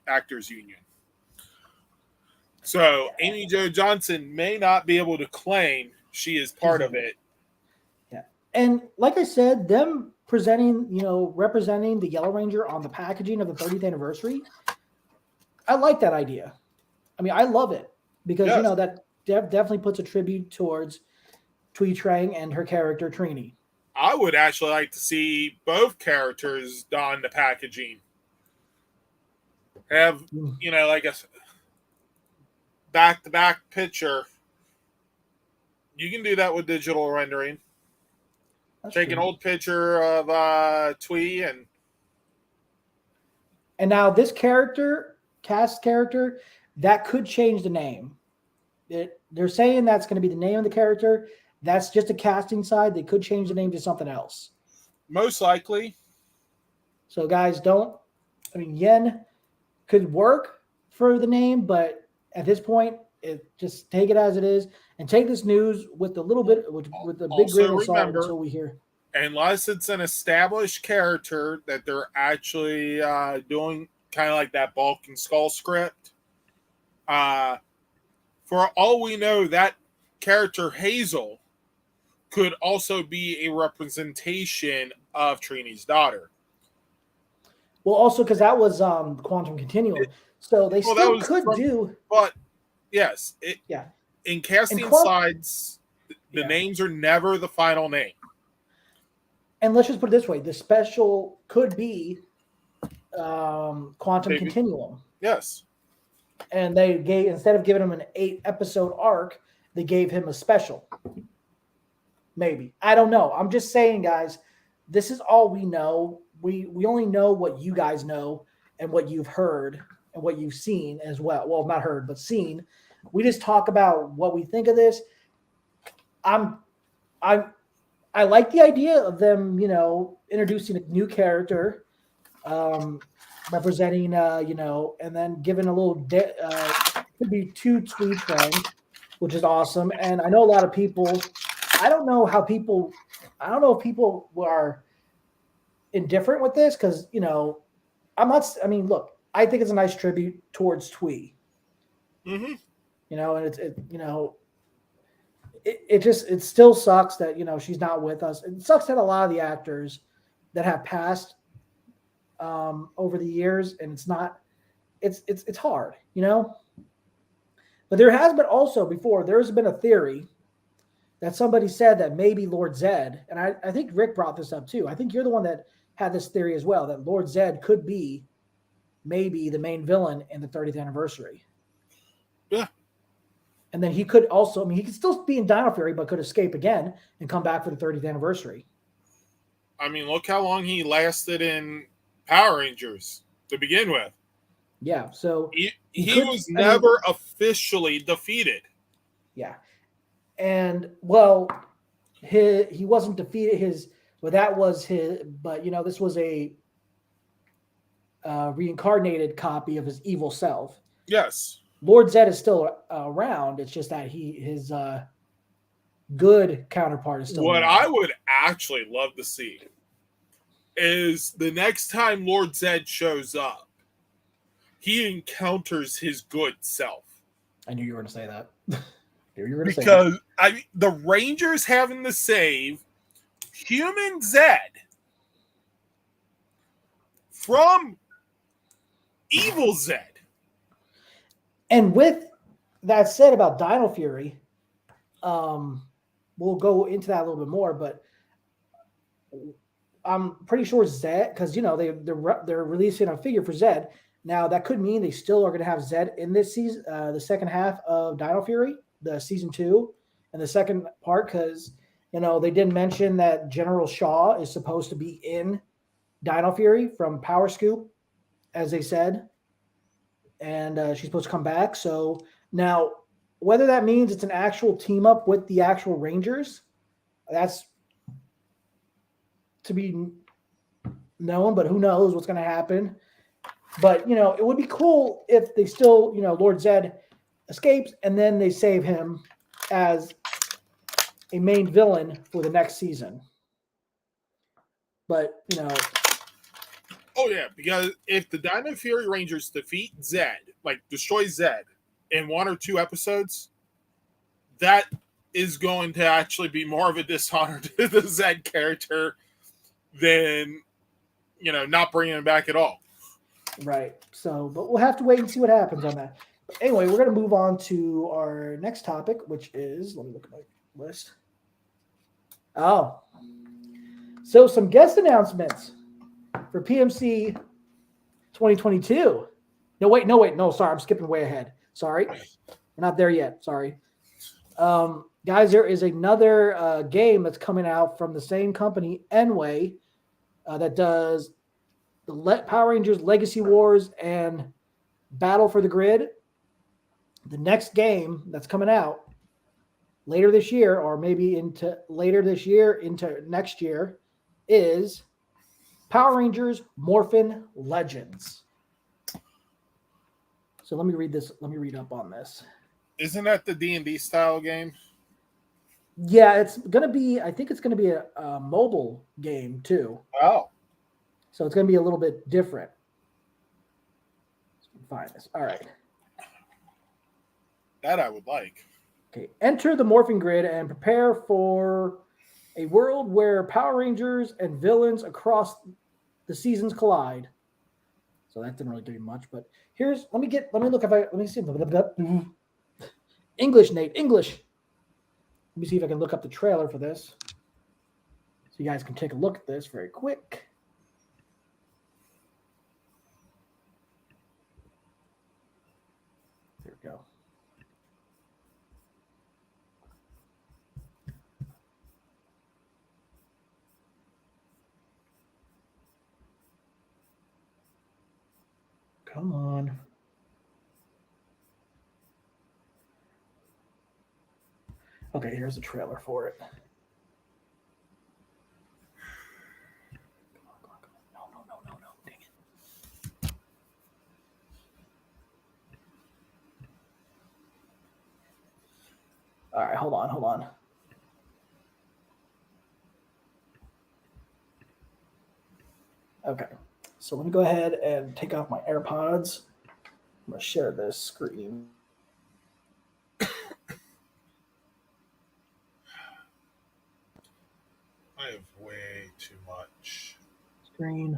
Actors Union. So Amy Jo Johnson may not be able to claim she is part of it. Yeah. And like I said, them representing the Yellow Ranger on the packaging of the 30th anniversary, I like that idea. I love it because, that definitely puts a tribute towards Thuy Trang and her character, Trini. I would actually like to see both characters don the packaging. Have, like a back-to-back picture. You can do that with digital rendering. Take an old picture of Thuy and now this cast character, that could change the name. They're saying that's going to be the name of the character. That's just a casting side. They could change the name to something else. Most likely. So guys, Yen could work for the name, but at this point, just take it as it is and take this news with a little bit with the big grain of salt until we hear. Unless it's an established character that they're actually doing kind of like that Bulk and Skull script. For all we know, that character Hazel could also be a representation of Trini's daughter. Well, also because that was Quantum Continuum. So they still could do. But yes. in casting And sides, the names are never the final name. And let's just put it this way: the special could be Quantum Continuum. Yes. And they gave, instead of giving him an 8-episode arc, they gave him a special. Maybe. I don't know. I'm just saying, guys, this is all we know. We only know what you guys know and what you've heard and what you've seen as well. Well, not heard, but seen. We just talk about what we think of this. I like the idea of them, introducing a new character, representing, and then giving a little, could be 2 Twee trends, which is awesome. And I know a lot of people, I don't know if people are indifferent with this because, look, I think it's a nice tribute towards Twee. Mm-hmm. And it still sucks that, she's not with us. It sucks that a lot of the actors that have passed over the years, and it's hard, but there has been also before, there's been a theory that somebody said that maybe Lord Zedd, and I think Rick brought this up too. I think you're the one that had this theory as well, that Lord Zedd could be maybe the main villain in the 30th anniversary. Yeah. And then he could also, he could still be in Dino Fury, but could escape again and come back for the 30th anniversary. Look how long he lasted in Power Rangers to begin with. Yeah, so he was never officially defeated. Yeah. And, he wasn't defeated. That was his, but, this was a reincarnated copy of his evil self. Yes. Lord Zedd is still around. It's just that his good counterpart is still What around. I would actually love to see is the next time Lord Zedd shows up, he encounters his good self. I knew you were going to say that. Because the Rangers having to save human Zedd from evil Zedd. And with that said about Dino Fury, we'll go into that a little bit more, but I'm pretty sure Zedd, because they're releasing a figure for Zedd. Now that could mean they still are going to have Zedd in this season, the second half of Dino Fury, the season 2, and the second part, because they did mention that General Shaw is supposed to be in Dino Fury from Power Scoop, as they said, and she's supposed to come back. So now, whether that means it's an actual team up with the actual Rangers, that's to be known, but who knows what's going to happen. But, it would be cool if they still, Lord Zedd escapes and then they save him as a main villain for the next season. But, Oh, yeah, because if the Dino Fury Rangers defeat Zedd, destroy Zedd in 1 or 2 episodes, that is going to actually be more of a dishonor to the Zedd character than, not bringing him back at all. Right. So, but we'll have to wait and see what happens on that. But anyway, we're going to move on to our next topic, which is, let me look at my list. Oh. So some guest announcements for PMC 2022. No, sorry. I'm skipping way ahead. Sorry. We're not there yet. Sorry. Guys, there is another game that's coming out from the same company, Enway, that does the Power Rangers Legacy Wars and Battle for the Grid. The next game that's coming out later this year, or maybe into later this year into next year, is Power Rangers Morphin Legends. So let me read this. Let me read up on this. Isn't that the D&D style game? Yeah, it's going to be, I think it's going to be a mobile game too. Oh. So it's going to be a little bit different. Let's find this. All right. That I would like. Okay. Enter the Morphin Grid and prepare for a world where Power Rangers and villains across the seasons collide. So that didn't really do much, but let me see. English, Nate. English. Let me see if I can look up the trailer for this. So you guys can take a look at this very quick. There we go. Come on. Okay, here's the trailer for it. Come on. No. Dang it. All right, hold on. Okay, so let me go ahead and take off my AirPods. I'm going to share this screen. I have way too much. Screen.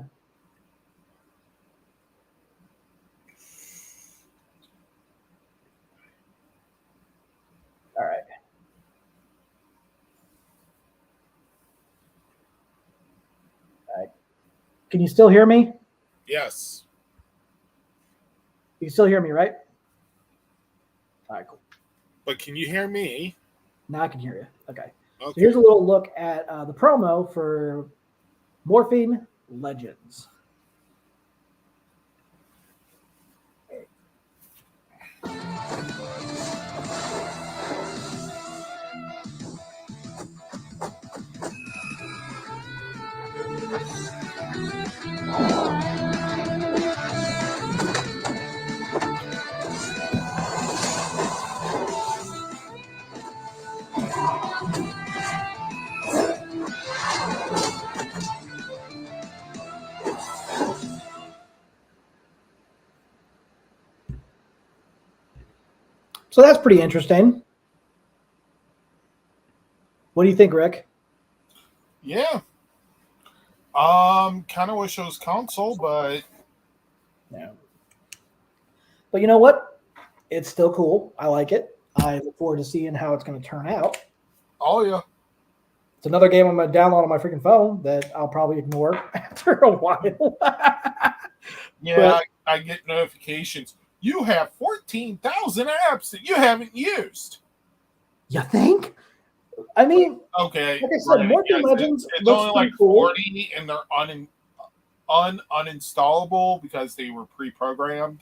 All right. Can you still hear me? Yes. You can still hear me, right? All right, cool. But can you hear me? Now I can hear you. Okay. Okay. So here's a little look at the promo for Morphin Legends. So that's pretty interesting. What do you think, Rick? Yeah. Kind of wish it was console, but Yeah. But you know what? It's still cool. I like it. I look forward to seeing how it's going to turn out. oh yeah. It's another game I'm going to download on my freaking phone that I'll probably ignore after a while. Yeah, But- I get notifications. You have 14,000 apps that you haven't used. You think? I mean, Okay. like I said, Morphin Legends it's looks only like pretty cool. 40 and they're uninstallable because they were pre-programmed.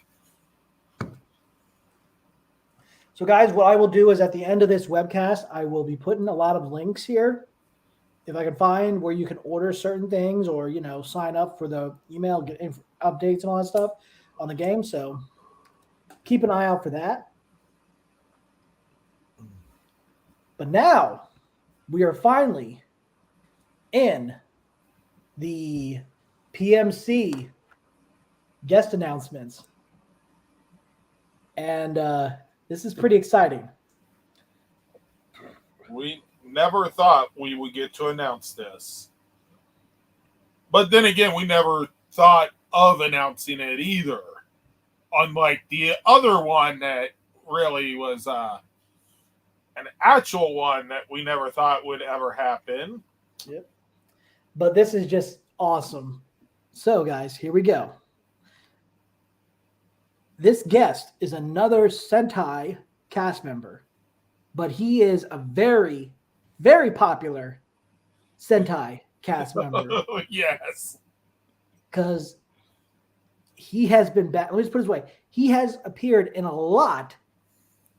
So, guys, what I will do is at the end of this webcast, I will be putting a lot of links here. If I can find where you can order certain things or, sign up for the email, get updates and all that stuff on the game. So keep an eye out for that. But now we are finally in the PMC guest announcements. And this is pretty exciting. We never thought we would get to announce this. But then again, we never thought of announcing it either. Unlike the other one that really was an actual one that we never thought would ever happen. Yep. But this is just awesome. So, guys, here we go. This guest is another Sentai cast member, but he is a very, very popular Sentai cast member Yes. because he has been back. Let me just put it this way. He has appeared in a lot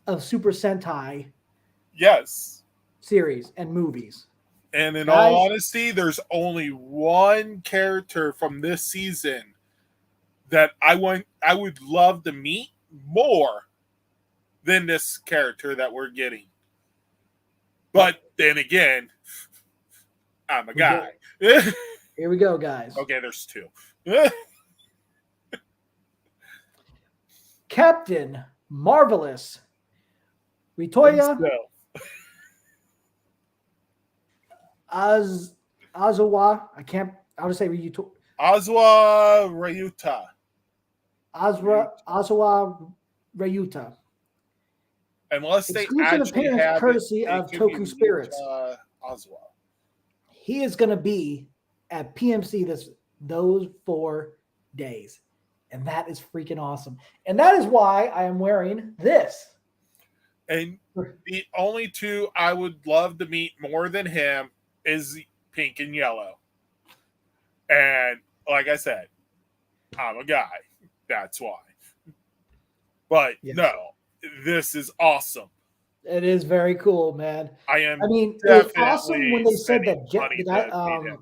of Super Sentai Yes. series and movies. And in Guys, all honesty, there's only one character from this season that I would love to meet more than this character that we're getting. But then again, I'm a guy. Here we go, guys. Okay, there's two. Captain Marvelous Ritoya Azawa. I'll just say Ryuta. Azwa Ryuta. Azawa Ryuta. Unless they Exclusive actually appearance have courtesy it of could be Toku Spirits. Oswald. He is going to be at PMC those 4 days. And that is freaking awesome. And that is why I am wearing this. And the only two I would love to meet more than him is pink and yellow. And like I said, I'm a guy. That's why. But Yes. no, this is awesome. It is very cool, man. I mean, it was awesome when they said that the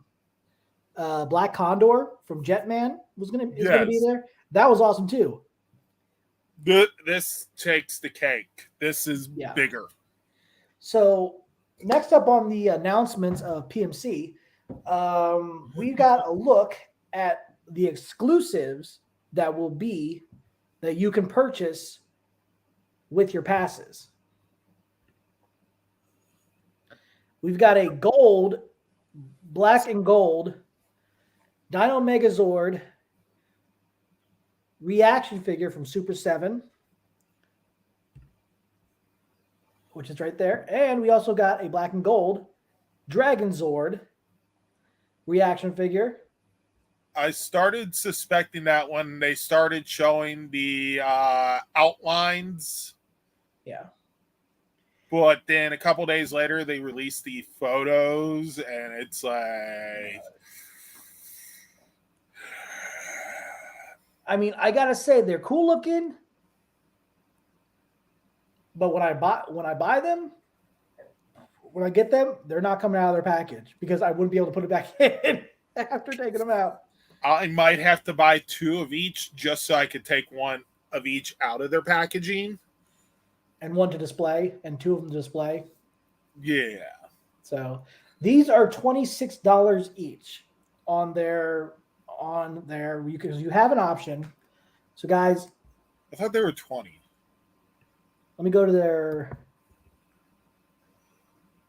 guy, Black Condor from Jetman is going to be there. That was awesome too. This takes the cake. This is bigger. So next up on the announcements of PMC, we got a look at the exclusives that you can purchase with your passes. We've got a black and gold Dino Megazord reaction figure from Super 7, which is right there. And we also got a black and gold Dragon Zord reaction figure. I started suspecting that when they started showing the outlines. Yeah. But then a couple days later, they released the photos, and it's like... I mean, I gotta say they're cool looking, but when I buy them, when I get them, they're not coming out of their package because I wouldn't be able to put it back in after taking them out. I might have to buy 2 of each just so I could take 1 of each out of their packaging. And 1 to display, and 2 of them to display. Yeah. So these are $26 each on their because you have an option. So guys, I thought they were 20. Let me go to their.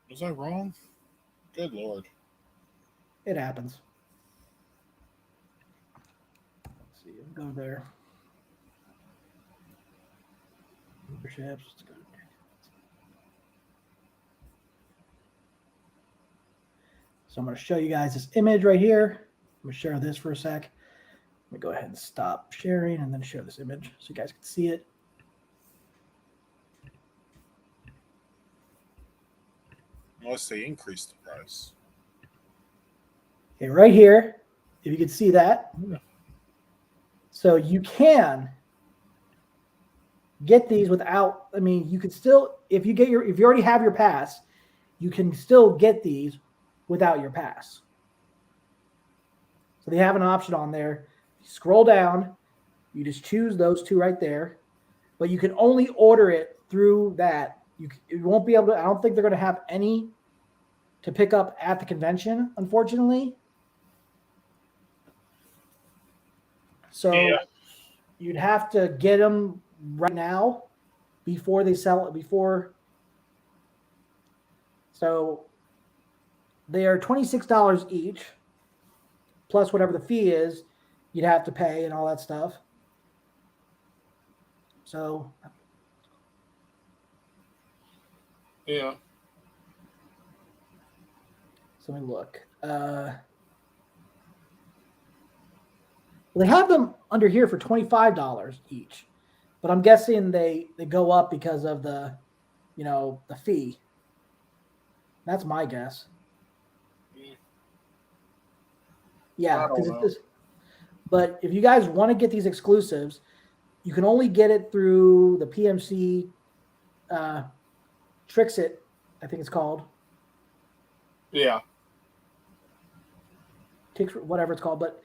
Was I wrong? Good Lord. It happens. Let's see. Go there. Memberships. Let's go. So I'm going to show you guys this image right here. I'm going to share this for a sec. Let me go ahead and stop sharing and then share this image so you guys can see it. Unless they increase the price. Okay, right here, if you can see that. So you can get these without, I mean, you could still, if you already have your pass, you can still get these without your pass. So they have an option on there. You scroll down, you just choose those 2 right there, but you can only order it through that. You won't be able to, I don't think they're going to have any to pick up at the convention, unfortunately. So you'd have to get them right now before they sell it, So they are $26 each, plus whatever the fee is you'd have to pay and all that stuff. So yeah. So let me look. Well, they have them under here for $25 each, but I'm guessing they go up because of the fee. That's my guess. Yeah, because it's this. But if you guys want to get these exclusives, you can only get it through the PMC Trixit, I think it's called. Yeah. Whatever it's called. But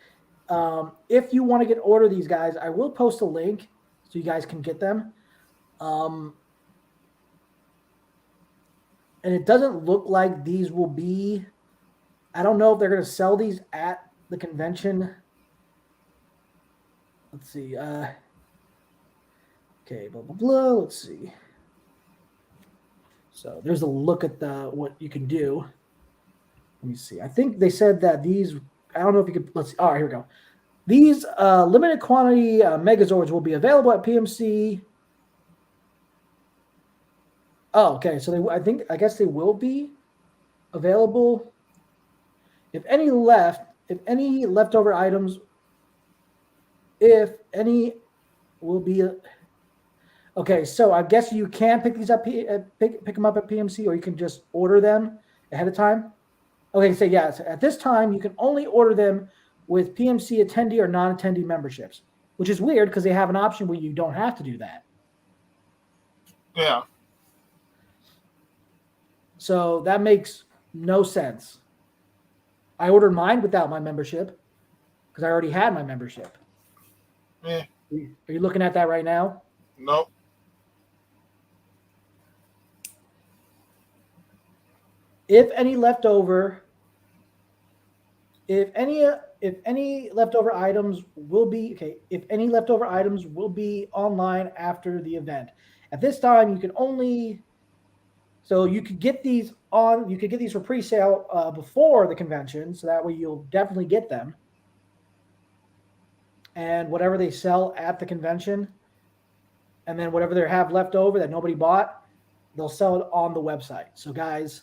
if you want to order these guys, I will post a link so you guys can get them. And it doesn't look like these will be, I don't know if they're going to sell these at the convention. Let's see. Okay, blah, blah, blah. Let's see. So there's a look at what you can do. Let me see. I think they said that these, I don't know if you could, let's see. All right, here we go. These limited quantity Megazords will be available at PMC Oh, okay. So I guess they will be available. If any leftover items, if any will be. Okay, so I guess you can pick these up, pick them up at PMC, or you can just order them ahead of time. Okay, so yes, at this time you can only order them with PMC attendee or non-attendee memberships, which is weird because they have an option where you don't have to do that. Yeah. So that makes no sense. I ordered mine without my membership because I already had my membership. Eh. Are you looking at that right now? Nope. If any leftover items will be online after the event. At this time, you could get these for pre-sale before the convention, so that way you'll definitely get them. And whatever they sell at the convention, and then whatever they have left over that nobody bought, they'll sell it on the website. So guys,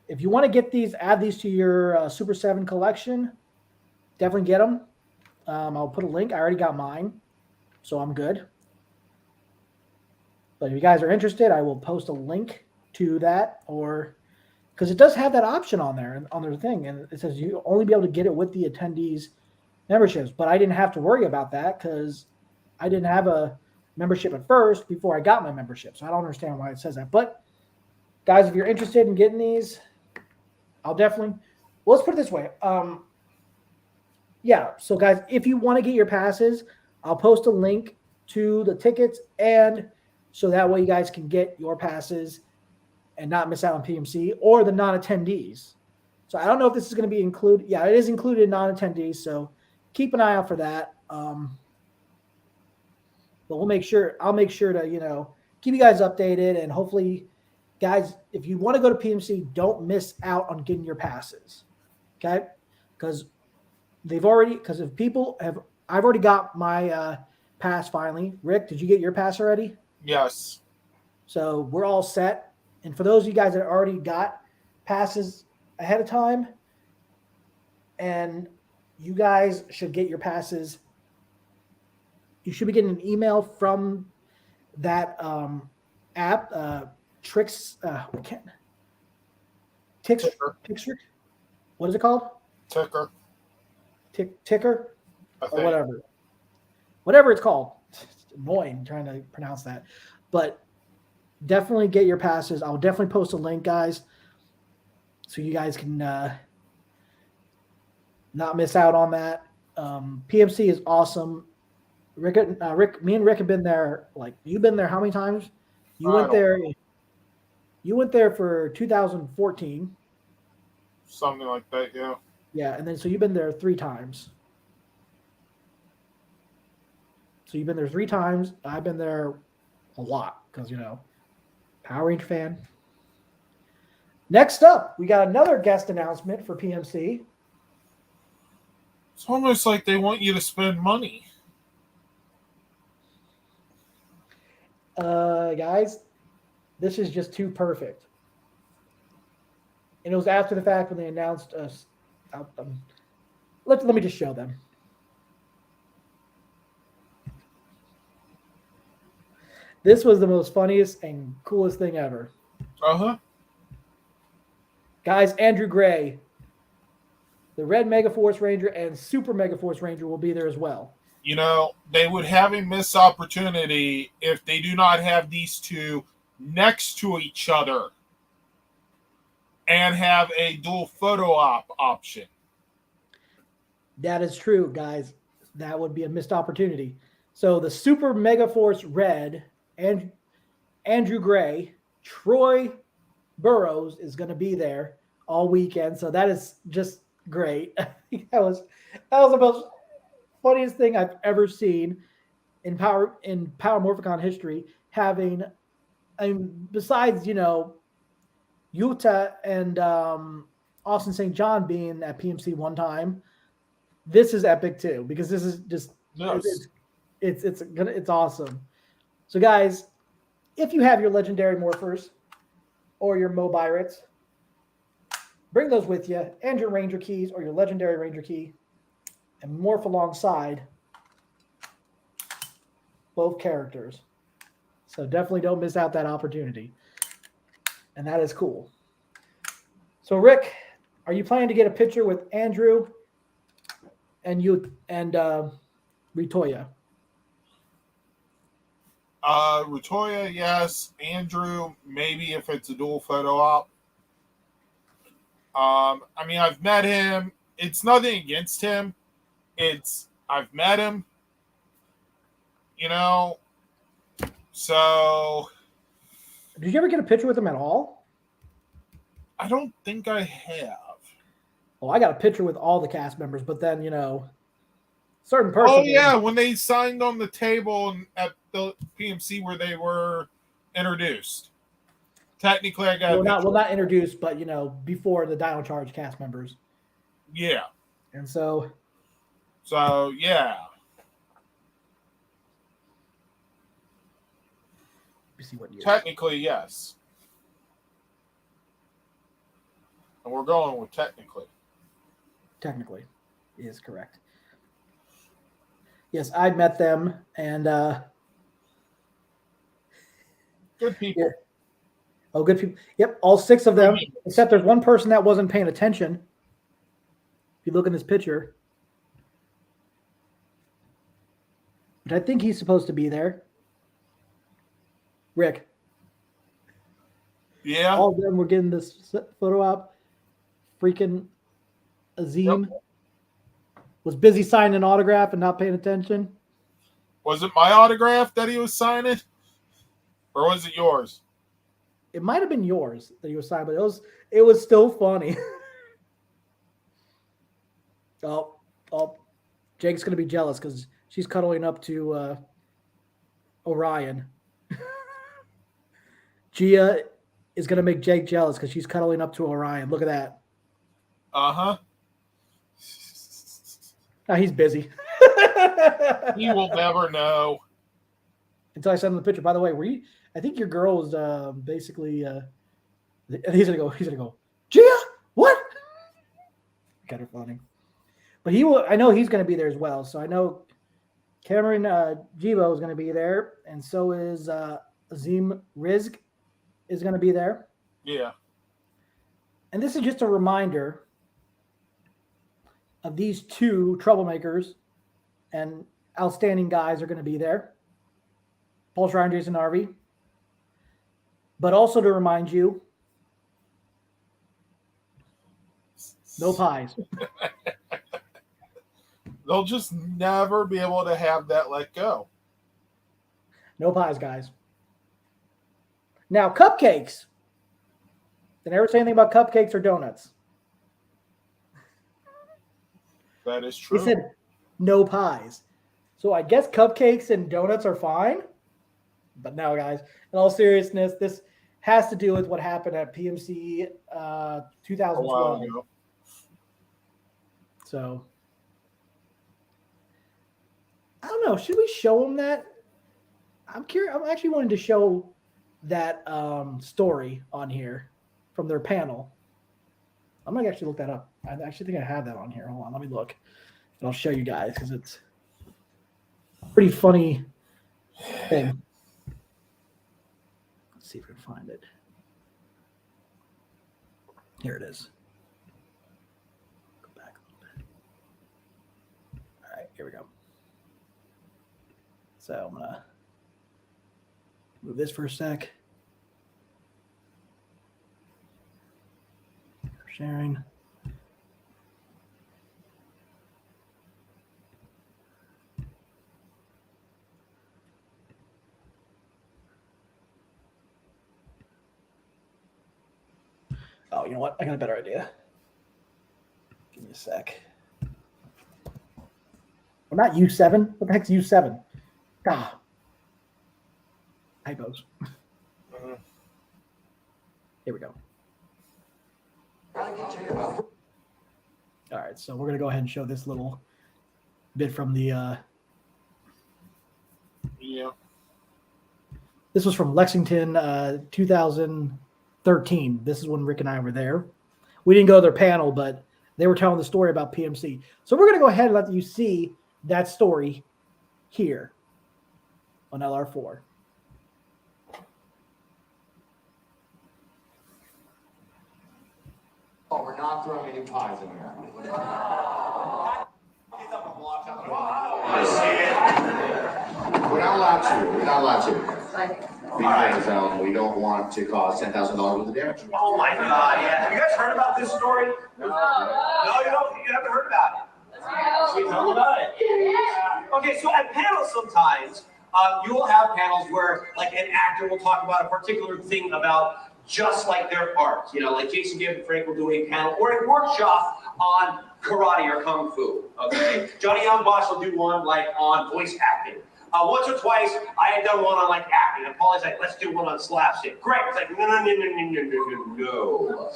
if you want to get these, add these to your Super 7 collection, definitely get them. I'll put a link. I already got mine, so I'm good. But if you guys are interested, I will post a link to that, or because it does have that option on there on their thing, and it says you only be able to get it with the attendees memberships. But I didn't have to worry about that because I didn't have a membership at first before I got my membership, so I don't understand why it says that. But guys, if you're interested in getting these, I'll definitely. Well, let's put it this way. Yeah, so guys, if you want to get your passes, I'll post a link to the tickets, and so that way you guys can get your passes and not miss out on PMC or the non-attendees. So I don't know if this is going to be included. Yeah, it is included in non-attendees, so keep an eye out for that. But I'll make sure to, keep you guys updated, and hopefully, guys, if you want to go to PMC, don't miss out on getting your passes. Okay? Because I've already got my pass finally. Rick, did you get your pass already? Yes. So we're all set. And for those of you guys that already got passes ahead of time, and you guys should get your passes, you should be getting an email from that app, Ticker. What is it called? Ticker. Ticker or whatever it's called. It's annoying trying to pronounce that, but definitely get your passes. I'll definitely post a link, guys, so you guys can not miss out on that. PMC is awesome. Rick, me and Rick have been there. Like, you've been there how many times? You went there for 2014. Something like that, yeah. Yeah, and then so you've been there 3 times. So you've been there 3 times. I've been there a lot because, Power Ranger fan. Next up, we got another guest announcement for PMC. It's almost like they want you to spend money. Guys, this is just too perfect. And it was after the fact when they announced us. Let me just show them. This was the most funniest and coolest thing ever. Uh-huh. Guys, Andrew Gray, the Red Mega Force Ranger and Super Mega Force Ranger will be there as well. They would have a missed opportunity if they do not have these two next to each other and have a dual photo op option. That is true, guys. That would be a missed opportunity. So the Super Mega Force Red and Andrew Gray, Troy Burrows is going to be there all weekend. So that is just great. that was the most funniest thing I've ever seen in Power Morphicon history. Besides Utah and Austin St. John being at PMC one time, this is epic too, because this is just it's awesome. So guys, if you have your legendary morphers, or your Mobirates. Bring those with you and your Ranger keys or your Legendary Ranger key and morph alongside both characters. So definitely don't miss out that opportunity. And that is cool. So Rick, are you planning to get a picture with Andrew and Ritoya? Ritoya, yes. Andrew, maybe if it's a dual photo op. I mean, I've met him. It's nothing against him. I've met him. You know, so. Did you ever get a picture with him at all? I don't think I have. Oh, I got a picture with all the cast members, but then, certain person. Oh, yeah, when they signed on the table at the PMC where they were introduced. Technically, I got not introduced, but, before the Dino Charge cast members. Yeah. And so, yeah. Let me see what year. Technically, yes. And we're going with technically. Technically is correct. Yes, I met them, and good people. Yeah. Oh, good people. Yep, all 6 of them, except there's one person that wasn't paying attention. If you look in this picture, but I think he's supposed to be there. Rick. Yeah. All of them were getting this photo op. Freaking Azim was busy signing an autograph and not paying attention. Was it my autograph that he was signing? Or was it yours? It might have been yours that he was signing, but it was still funny. oh, Jake's gonna be jealous because she's cuddling up to Orion. Gia is gonna make Jake jealous because she's cuddling up to Orion. Look at that. Uh-huh. Now he's busy. He will never know. Until I send him the picture. By the way, I think your girl was basically he's gonna go, Gia, what? Kind of funny. But I know he's gonna be there as well. So I know Cameron Jibo is gonna be there, and so is Azim Rizk is gonna be there. Yeah. And this is just a reminder of these 2 troublemakers and outstanding guys are going to be there. Paul Schreier and Jason Harvey. But also to remind you, no pies. They'll just never be able to have that let go. No pies, guys. Now, cupcakes. They never say anything about cupcakes or donuts. That is true. He said no pies. So I guess cupcakes and donuts are fine. But no, guys, in all seriousness, this has to do with what happened at PMC 2012. A while ago. So I don't know. Should we show them that? I'm curious. I'm actually wanting to show that story on here from their panel. I'm going to actually look that up. I actually think I have that on here. Hold on. Let me look. And I'll show you guys because it's a pretty funny thing. Let's see if we can find it. Here it is. Go back a little bit. All right. Here we go. So I'm going to move this for a sec. Sharing. Oh, you know what? I got a better idea. Give me a sec. Well, not U7. What the heck's U7? Ah. Typos. Here we go. All right, so we're going to go ahead and show this little bit from the Yeah. This was from Lexington 2012 13. This is when Rick and I were there. We didn't go to their panel, but they were telling the story about PMC. So we're going to go ahead and let you see that story here on LR4. Oh, we're not throwing any pies in here. We're not allowed to. We're not allowed to. Because we don't want to cause $10,000 worth of damage. Oh my God! Yeah. Have you guys heard about this story? No, you don't. You haven't heard about it. We tell them about it. Okay, so at panels sometimes you will have panels where like an actor will talk about a particular thing about just like their art. You know, like Jason Gibb and Frank will do a panel or a workshop on karate or kung fu. Okay, Johnny Young Bosch will do one like on voice acting. Once or twice, I had done one on like acting, and Paulie's like, "Let's do one on slapstick." Great. It's like, no.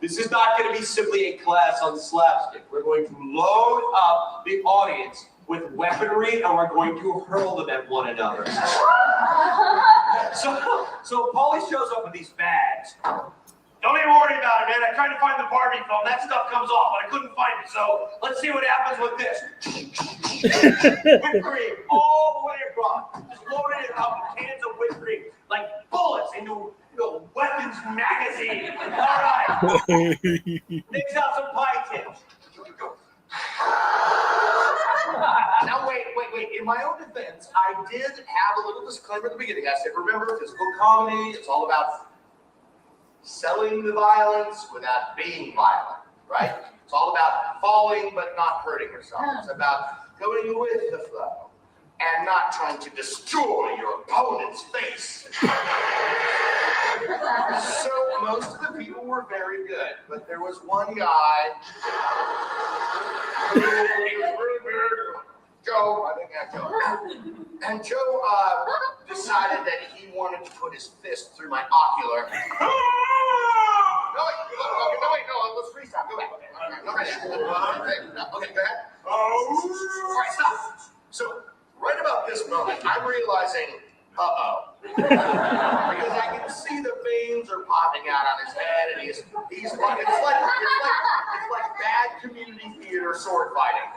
This is not going to be simply a class on slapstick. We're going to load up the audience with weaponry, and we're going to hurl them at one another. So Paulie shows up with these bags. Don't even worry about it, man. I tried to find the Barbie film. That stuff comes off, but I couldn't find it. So let's see what happens with this. Whipped cream all the way across. Just loaded it up with cans of whipped cream, like bullets into weapons magazine. All right. Mix out some pie tips. Now wait. In my own defense, I did have a little disclaimer at the beginning. I said, remember, physical comedy, it's all about selling the violence without being violent, right? It's all about falling but not hurting yourself. It's about going with the flow and not trying to destroy your opponent's face. So most of the people were very good, but there was one guy who was really good. Joe, I think that's Joe. And Joe decided that he wanted to put his fist through my ocular. No, wait, let's freestyle. Go back. Okay, go ahead. All right, stop. So, right about this moment, I'm realizing, because I can see the veins are popping out on his head, and he's like, it's like bad community theater sword fighting.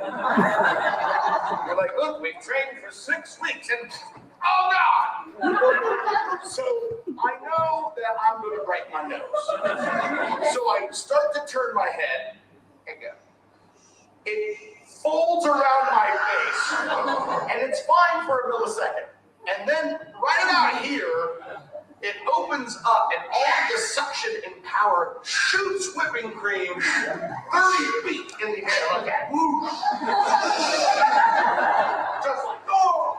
You're like, look, we've trained for 6 weeks, and oh God! So I know that I'm going to break my nose. So I start to turn my head and go. It folds around my face, and it's fine for a millisecond. And then right about here, it opens up, and all the suction and power shoots whipping cream 30 feet in the air like that. Just like, oh!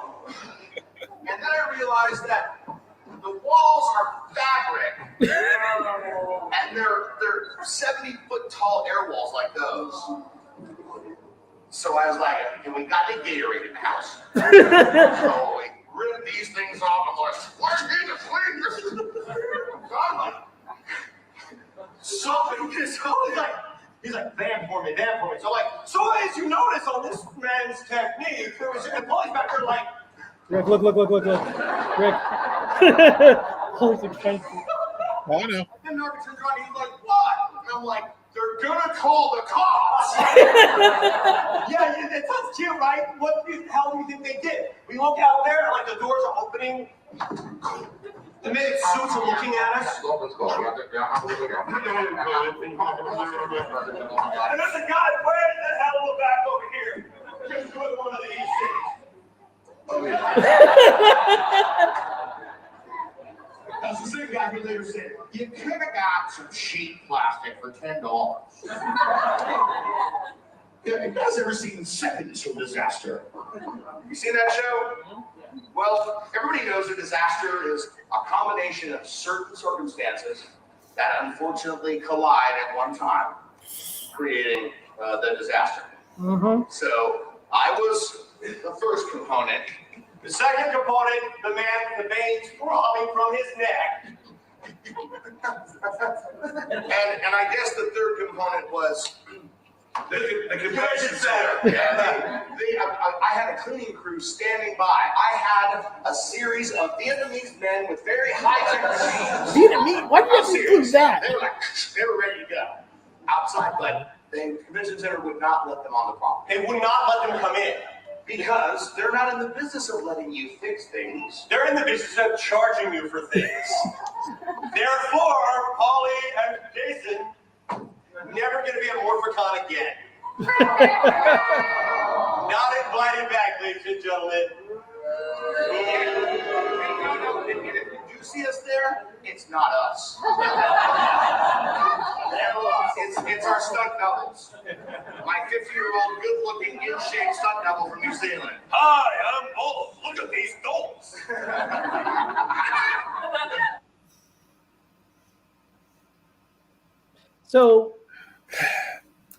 And then I realized that the walls are fabric, and they're 70-foot tall air walls like those. So I was like, we got the Gatorade in the house. So we rid these things off. I'm like, where's the clean? So he's like, vamp for me. So so as you notice on this man's technique, there was a Paulie's back there like, Rick, look. Rick. Holy expensive. Oh, I know. and Norman turns around and he's like, what? And I'm like, they're gonna call the cops. Yeah, that sounds cute, right? What the hell do you think they did? We look out there, like the doors are opening. The minute suits are looking at us. Let's go. And there's a guy way the hell back over here. Just doing one of these things. That's the same guy who later said, you could have got some cheap plastic for $10. Yeah, you guys ever seen Seconds from Disaster? You seen that show? Well, everybody knows a disaster is a combination of certain circumstances that unfortunately collide at one time, creating the disaster. Mm-hmm. So I was the first component. The second component, the man with the veins throbbing from his neck. And I guess the third component was The convention center. Yeah, I had a cleaning crew standing by. I had a series of Vietnamese men with very high-tech machines. Vietnamese? Why do you have to include that? They were like, they were ready to go outside, but the convention center would not let them on the property. They would not let them come in. Because they're not in the business of letting you fix things. They're in the business of charging you for things. Therefore, Polly and Jason never going to be a Morphicon again. Not invited back, ladies and gentlemen. If you do see us there, it's not us. It's our stunt doubles. My 50-year-old, good-looking, in-shape stunt double from New Zealand. Hi, I'm Olaf. Look at these dolls. So,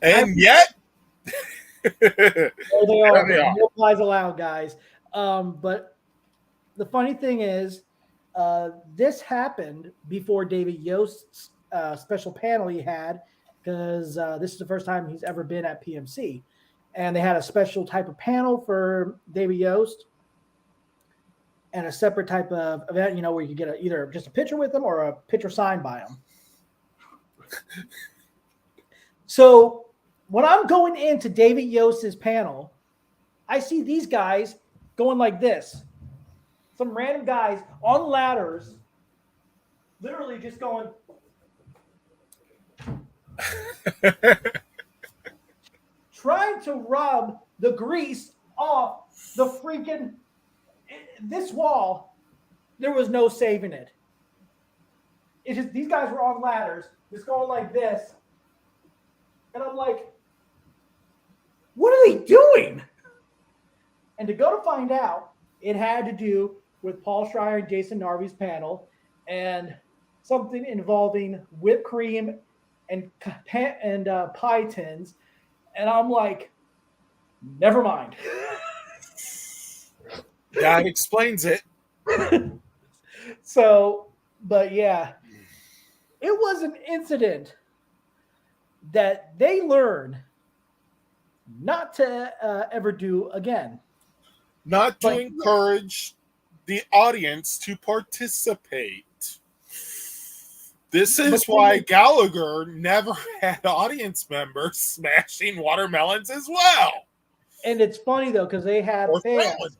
And yet, there they are. There they are. No replies allowed, guys. But the funny thing is, this happened before David Yost's special panel he had, because this is the first time he's ever been at PMC. And they had a special type of panel for David Yost and a separate type of event, you know, where you get either just a picture with him or a picture signed by him. So when I'm going into David Yost's panel, I see these guys going like this. Some random guys on ladders, literally just going. Trying to rub the grease off the freaking this wall. There was no saving it. It just, these guys were on ladders, just going like this. And I'm like, what are they doing? And to go to find out, it had to do with Paul Schreier and Jason Narvi's panel and something involving whipped cream and pie tins. And I'm like, never mind. that explains it. So, but yeah, it was an incident that they learned not to ever do again. Not to encourage the audience to participate. This is why Gallagher never had audience members smashing watermelons as well. And it's funny, though, because they had fans.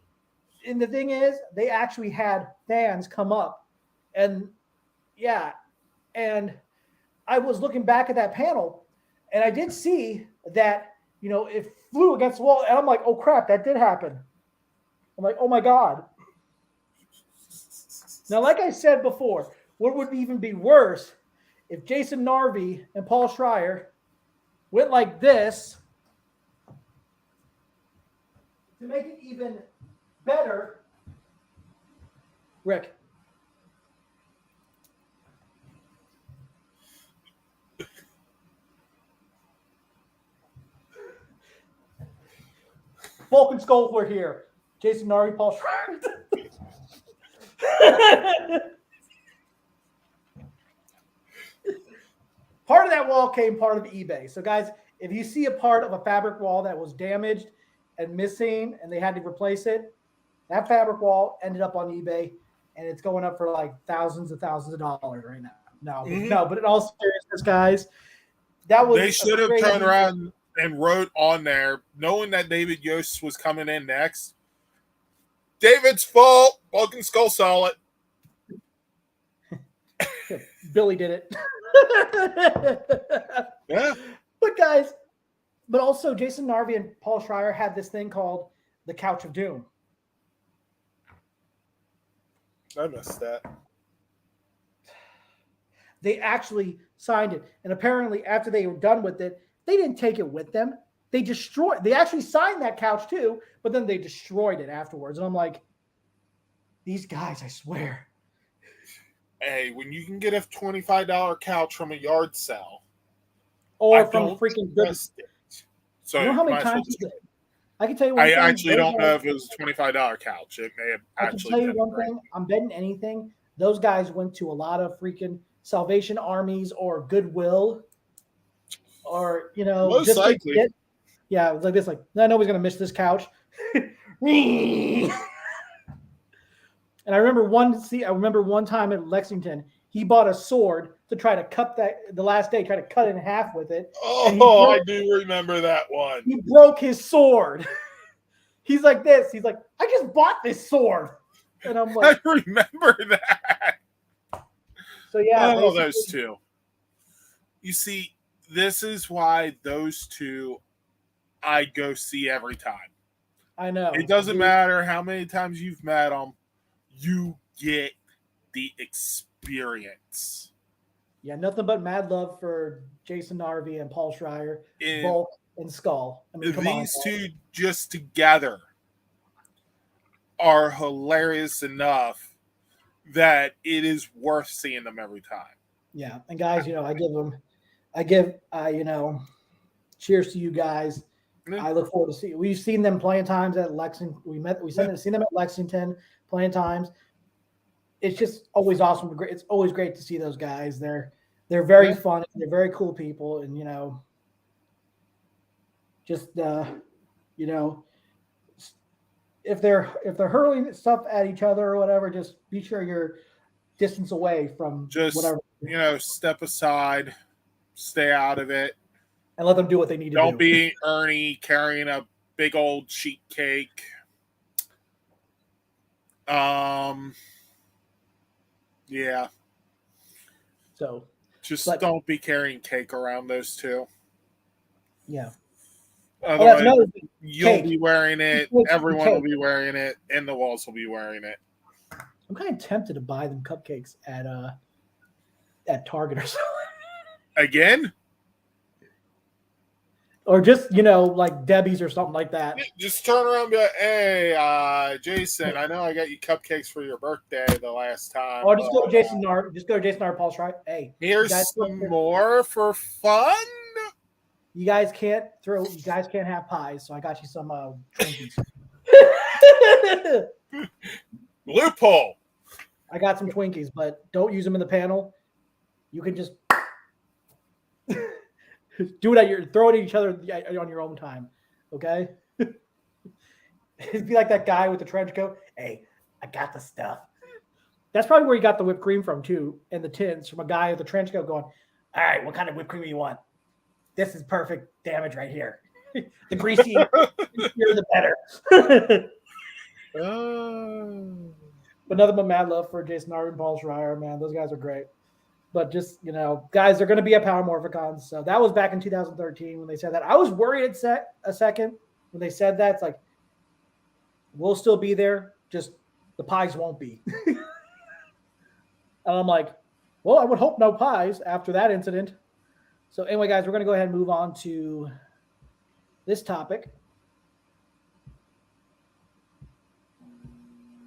And the thing is, they actually had fans come up. And, yeah, and I was looking back at that panel, and I did see that, you know, it flew against the wall. And I'm like, oh, crap, that did happen. I'm like, oh, my God. Now, like I said before, what would even be worse if Jason Narvi and Paul Schreier went like this to make it even better? Rick. Vulcan Skullford here. Jason Narvi, Paul Schreier. Part of that wall came part of eBay. So, guys, if you see a part of a fabric wall that was damaged and missing and they had to replace it, that fabric wall ended up on eBay, and it's going up for like thousands of dollars right now. No, but in all seriousness, guys, that was they should have turned around and wrote on there, knowing that David Yost was coming in next. David's fault. Vulcan Skull saw it. Billy did it. Yeah. But guys, but also Jason Narvi and Paul Schreier had this thing called the Couch of Doom. I missed that. They actually signed it. And apparently after they were done with it, they didn't take it with them. They actually signed that couch too, but then they destroyed it afterwards. And I'm like, these guys, I swear. Hey, when you can get a $25 couch from a yard sale, Or from freaking good. So you know how many times I can tell you one thing. I actually don't know if it was a $25 couch. It may have actually been. I can tell you one thing. I'm betting anything. Those guys went to a lot of freaking Salvation Armies or Goodwill. or Most just likely. yeah, it was like this, like nobody's gonna miss this couch. And I remember one time at Lexington, he bought a sword to try to cut the last day, try to cut it in half with it. Oh, I do remember that one. He broke his sword. He's like this. He's like, I just bought this sword. And I'm like, I remember that. so yeah. Oh, those two. You see, this is why those two I go see every time. I know. It doesn't matter how many times you've met them, you get the experience. Yeah, nothing but mad love for Jason Narvi and Paul Schreier, Bulk and Skull. I mean, these two just together are hilarious enough that it is worth seeing them every time. Yeah, and guys, cheers to you guys. Yeah. I look forward to see. We've seen them plenty of times at Lexington. Seen them at Lexington plenty of times. It's just always awesome. It's always great to see those guys. They're very fun. They're very cool people, and if they're hurling stuff at each other or whatever, just be sure you're distance away from whatever. Step aside, stay out of it, and let them do what they need to do. Don't be Ernie carrying a big old sheet cake. Yeah. So just don't be carrying cake around those two. Yeah. Otherwise, you'll be wearing it. Everyone will be wearing it, and the walls will be wearing it. I'm kind of tempted to buy them cupcakes at Target or something. Again? Or just, like Debbie's or something like that. Just turn around and be like, hey, Jason, I know I got you cupcakes for your birthday the last time. Or just go to Jason Nard, Paul Schreier. Hey, here's some more for fun. You guys can't have pies, so I got you some Twinkies. Loophole. I got some Twinkies, but don't use them in the panel. You can just do it throw it at each other on your own time. Okay? It'd be like that guy with the trench coat. Hey, I got the stuff. That's probably where you got the whipped cream from too, and the tins from a guy with the trench coat going, all right, what kind of whipped cream do you want? This is perfect damage right here. The greasier the better. But nothing but mad love for Jason Nard and Paul Schreier, man. Those guys are great. But just, guys, they're going to be at Power Morphicons. So that was back in 2013 when they said that. I was worried a second when they said that. It's like, we'll still be there. Just the pies won't be. And I'm like, well, I would hope no pies after that incident. So anyway, guys, we're going to go ahead and move on to this topic,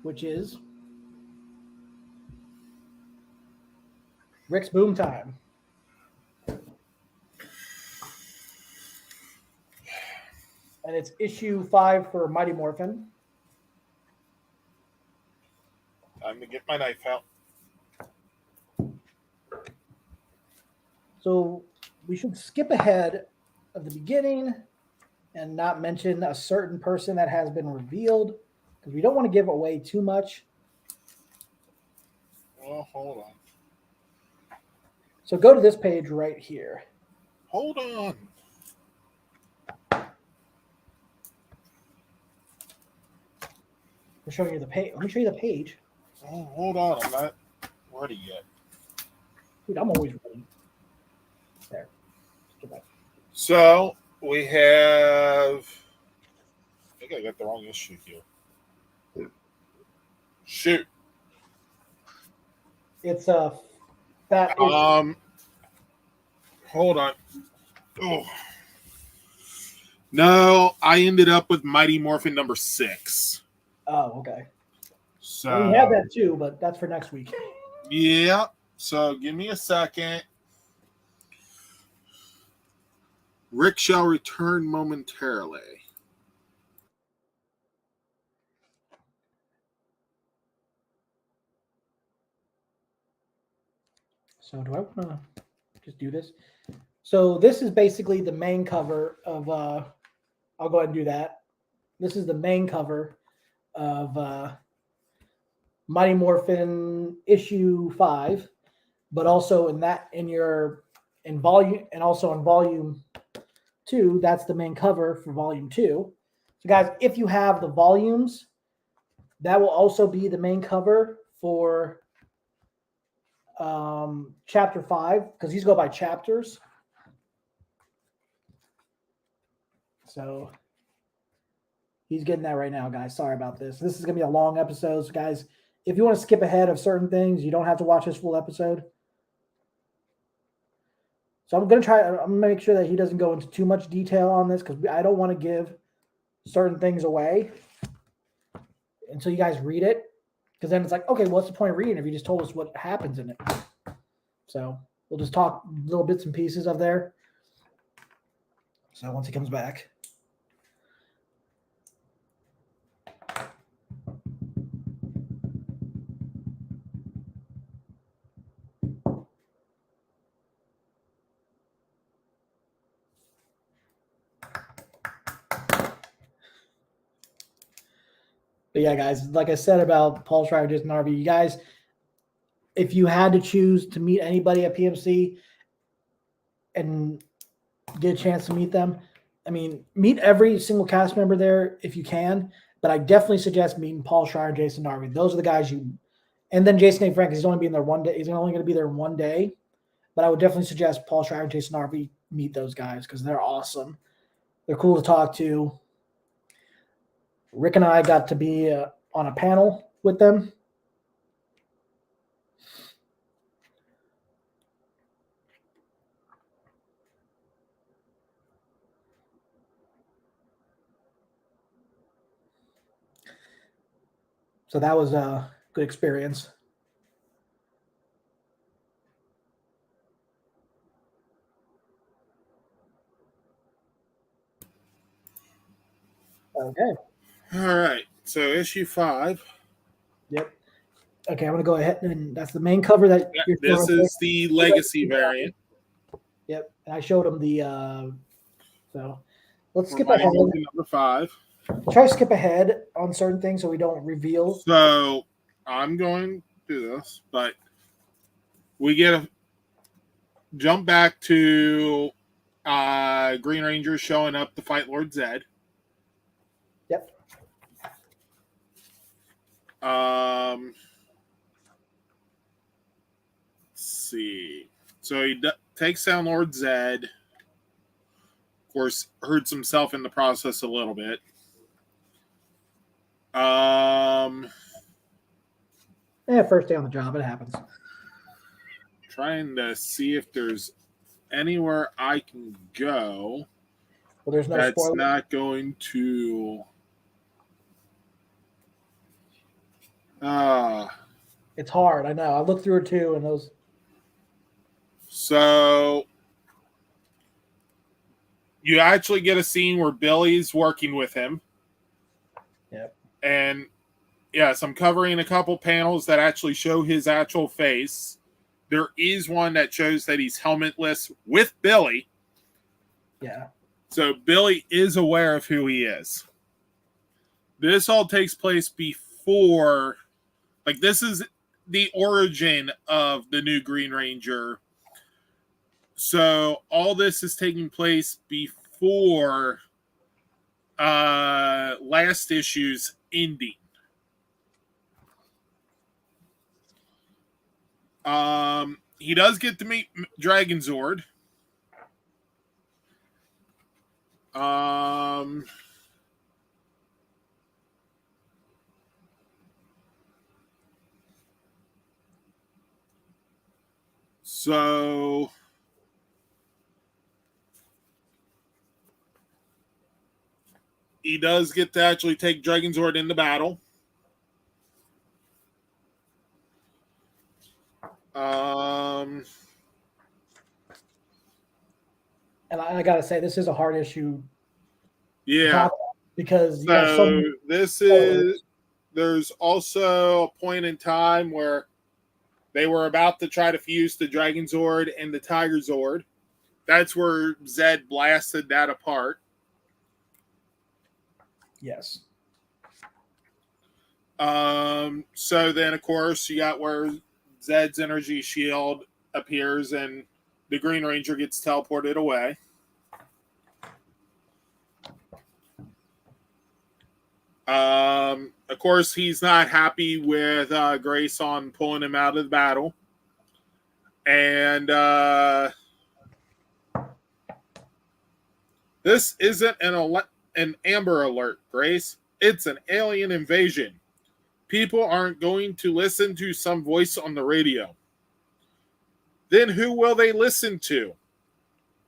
which is Rick's Boom Time. And it's issue 5 for Mighty Morphin. Time to get my knife out. So we should skip ahead of the beginning and not mention a certain person that has been revealed because we don't want to give away too much. Well, hold on. So go to this page right here. Hold on. I'm showing you the page. Let me show you the page. Oh, hold on. I'm not ready yet. Dude, I'm always ready. There. So we have. I think I got the wrong issue here. Shoot. It's a fat. Hold on. Oh. No, I ended up with Mighty Morphin number 6. Oh, okay. So we have that too, but that's for next week. Yeah. So give me a second. Rick shall return momentarily. So do I want to just do this? So this is basically the main cover of. I'll go ahead and do that. This is the main cover of Mighty Morphin issue 5, but also in volume and also in volume 2, that's the main cover for volume 2. So guys, if you have the volumes, that will also be the main cover for chapter 5, because these go by chapters. So he's getting that right now, guys. Sorry about this. This is going to be a long episode. So guys, if you want to skip ahead of certain things, you don't have to watch this full episode. So I'm going to make sure that he doesn't go into too much detail on this, because I don't want to give certain things away until you guys read it. Because then it's like, okay, what's the point of reading if you just told us what happens in it? So we'll just talk little bits and pieces of there. So once he comes back. But yeah, guys, like I said about Paul Schreiber, Jason Narby, you guys, if you had to choose to meet anybody at PMC and get a chance to meet them, I mean, meet every single cast member there if you can, but I definitely suggest meeting Paul Schreiber, Jason Narby. Those are the guys and then Jason A. Frank, he's only being there one day. He's only going to be there one day, but I would definitely suggest Paul Schreiber, Jason Narby meet those guys because they're awesome. They're cool to talk to. Rick and I got to be on a panel with them. So that was a good experience. Okay. All right. So issue 5. Yep. Okay, I'm going to go ahead, and that's the main cover that you're This is the legacy variant. Yep. And I showed him the so let's skip We're ahead. to number 5. Try to skip ahead on certain things so we don't reveal. So I'm going to do this, but we get a jump back to Green Ranger showing up to fight Lord Zedd. Yep. Let's see. So he takes down Lord Zedd. Of course, hurts himself in the process a little bit. First day on the job, it happens. Trying to see if there's anywhere I can go. Well, there's no That's spoiler. not going to. It's hard. I know. I looked through it too, and those. So you actually get a scene where Billy's working with him. Yep. And yes, I'm covering a couple panels that actually show his actual face. There is one that shows that he's helmetless with Billy. Yeah. So Billy is aware of who he is. This all takes place before, like, this is the origin of the new Green Ranger. So all this is taking place before last issue's ending. He does get to meet Dragon Zord. So he does get to actually take Dragon Zord into battle. And I got to say, this is a hard issue. Yeah. Because you so there's also a point in time where they were about to try to fuse the Dragon Zord and the Tiger Zord. That's where Zedd blasted that apart. Yes. So then, of course, you got where Zedd's energy shield appears and the Green Ranger gets teleported away. Of course, he's not happy with Grace on pulling him out of the battle. And this isn't an Amber Alert, Grace. It's an alien invasion. People aren't going to listen to some voice on the radio. Then who will they listen to?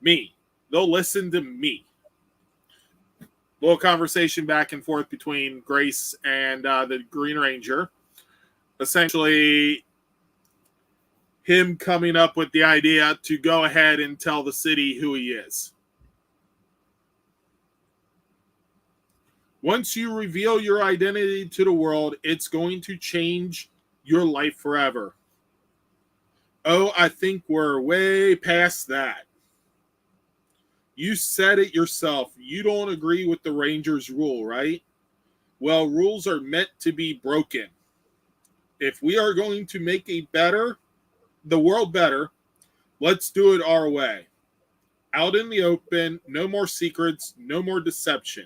Me. They'll listen to me. Little conversation back and forth between Grace and the Green Ranger. Essentially, him coming up with the idea to go ahead and tell the city who he is. Once you reveal your identity to the world, it's going to change your life forever. Oh, I think we're way past that. You said it yourself. You don't agree with the Rangers' rule, right? Well, rules are meant to be broken. If we are going to make the world better, let's do it our way. Out in the open, no more secrets, no more deception.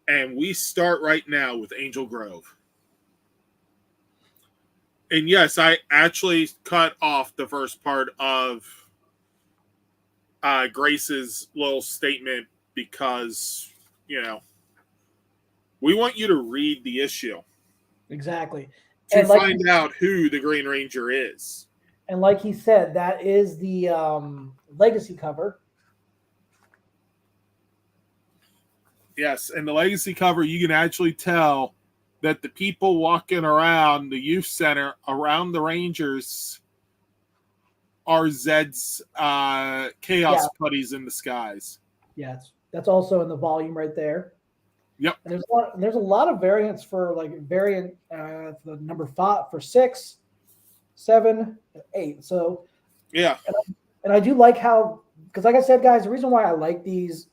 And we start right now with Angel Grove. And yes, I actually cut off the first part of Grace's little statement because, we want you to read the issue. Exactly. To find out who the Green Ranger is. And like he said, that is the legacy cover. Yes, and the legacy cover, you can actually tell that the people walking around the youth center around the Rangers are Zedd's chaos putties in disguise. Yeah, that's also in the volume right there. Yep. And there's a lot of variants for the number 5 for 6, 7, 8. So yeah, and I do like how, because like I said, guys, the reason why I like the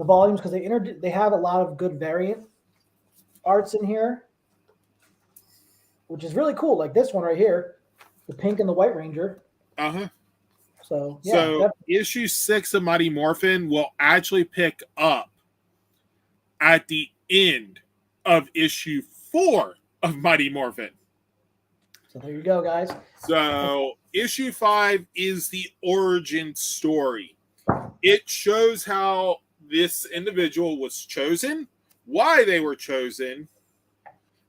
volumes because they have a lot of good variant arts in here, which is really cool. Like this one right here, the pink and the white Ranger. So issue 6 of Mighty Morphin will actually pick up at the end of issue 4 of Mighty Morphin. So there you go, guys. So issue 5 is the origin story. It shows how this individual was chosen, why they were chosen.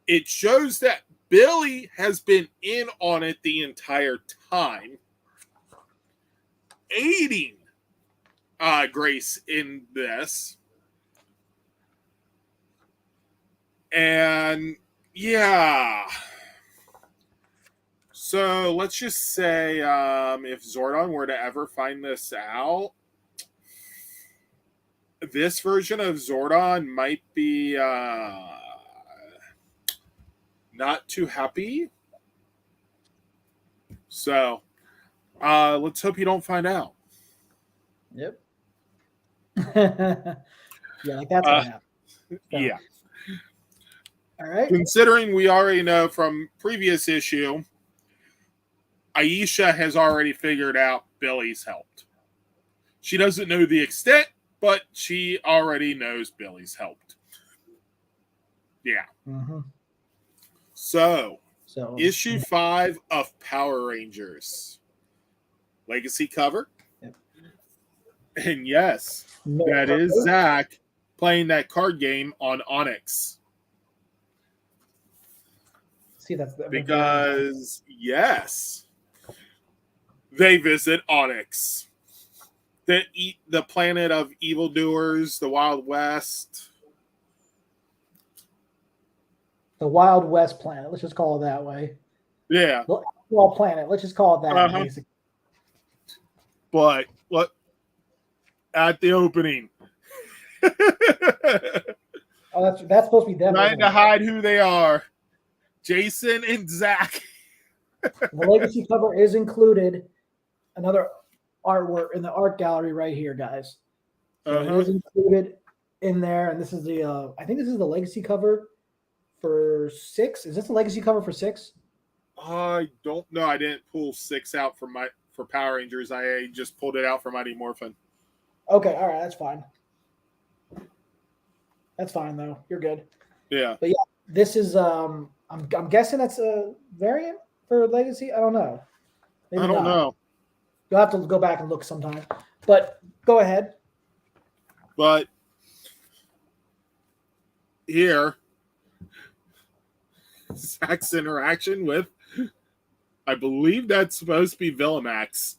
It shows that Billy has been in on it the entire time, aiding Grace in this. And yeah. So let's just say if Zordon were to ever find this out, this version of Zordon might be not too happy. So let's hope you don't find out. Yep. Yeah, like that's gonna happen. So. Yeah. All right. Considering we already know from previous issue, Aisha has already figured out Billy's helped. She doesn't know the extent, but she already knows Billy's helped. Yeah. Mm-hmm. So issue 5 of Power Rangers. Legacy cover. Yep. And yes, that is Zach playing that card game on Onyx. See, that's because yes, they visit Onyx, the planet of evildoers, the Wild West. The Wild West planet. Let's just call it that way. Yeah. Well, planet. Let's just call it that. Basically. But look at the opening. Oh, that's supposed to be them. Trying to hide who they are. Jason and Zach. The legacy cover is included another artwork in the art gallery right here, guys. So it Uh-huh. is included in there, and this is the I think this is the legacy cover for 6. Is this the legacy cover for 6? I don't know. I didn't pull 6 out for Power Rangers. I just pulled it out for Mighty Morphin. Okay, all right, that's fine. That's fine though. You're good. Yeah. But yeah, this is I'm guessing that's a variant for legacy. I don't know. Maybe I don't not. know. You'll have to go back and look sometime. But go ahead. But here, Zach's interaction with, I believe that's supposed to be Villamax.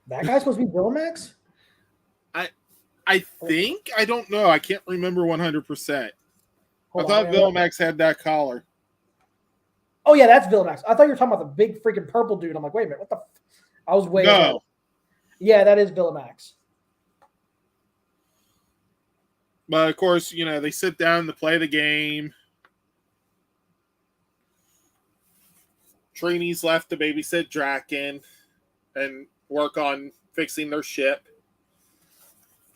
That guy's supposed to be Villamax? I think, I don't know. I can't remember 100%. Hold I thought on, Villamax had that collar. Oh yeah, that's Villamax. I thought you were talking about the big freaking purple dude. I'm like, wait a minute, what the? I was way ahead. No. Yeah, that is Villamax. But of course, you know, they sit down to play the game. Trini's left to babysit Draken and work on fixing their ship.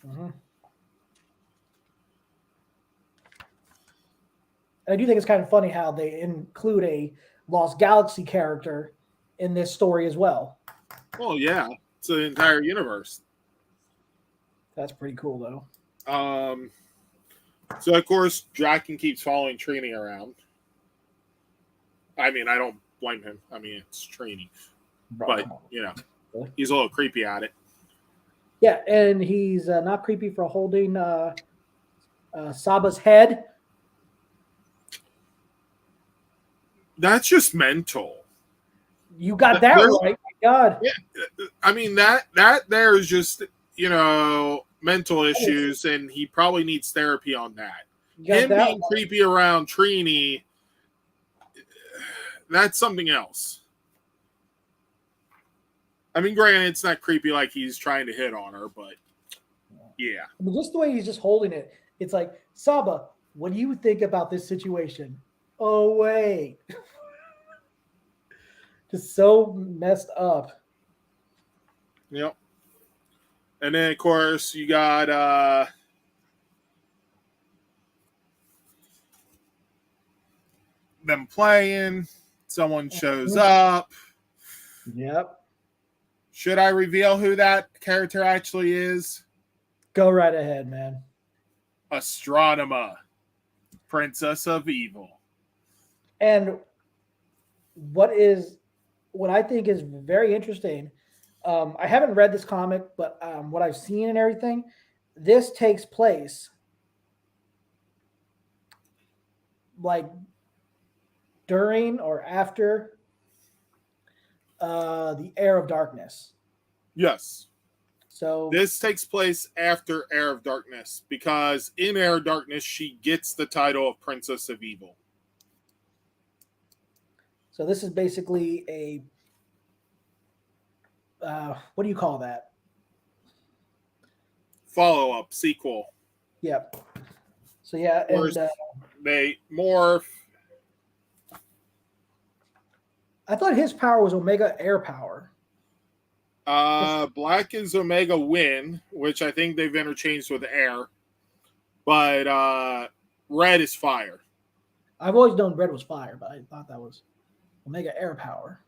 Mm-hmm. I do think it's kind of funny how they include a Lost Galaxy character in this story as well. Oh yeah, it's an entire universe. That's pretty cool, though. So of course, Draken keeps following Trini around. I mean, I don't blame him. I mean, it's Trini, but you know, he's a little creepy at it. Yeah, and he's not creepy for holding Saba's head. That's just mental. You got that right. My God. Yeah, I mean that there is just, you know, mental issues, and he probably needs therapy on that. Him being creepy around Trini, that's something else. I mean, granted, it's not creepy like he's trying to hit on her, but yeah. I mean, just the way he's just holding it, it's like, Saba, what do you think about this situation? Oh, wait. Just so messed up. Yep. And then, of course, you got them playing. Someone shows up. Yep. Should I reveal who that character actually is? Go right ahead, man. Astronema, Princess of Evil. And what I think is very interesting, I haven't read this comic, but what I've seen and everything, this takes place like during or after the Heir of Darkness. Yes. So this takes place after Heir of Darkness, because in Heir of Darkness, she gets the title of Princess of Evil. So this is basically a, what do you call that? Follow-up, sequel. Yep. So yeah, and they morph. I thought his power was Omega Air Power. Black is Omega Wind, which I think they've interchanged with Air. But Red is Fire. I've always known Red was Fire, but I thought that was Omega Air Power.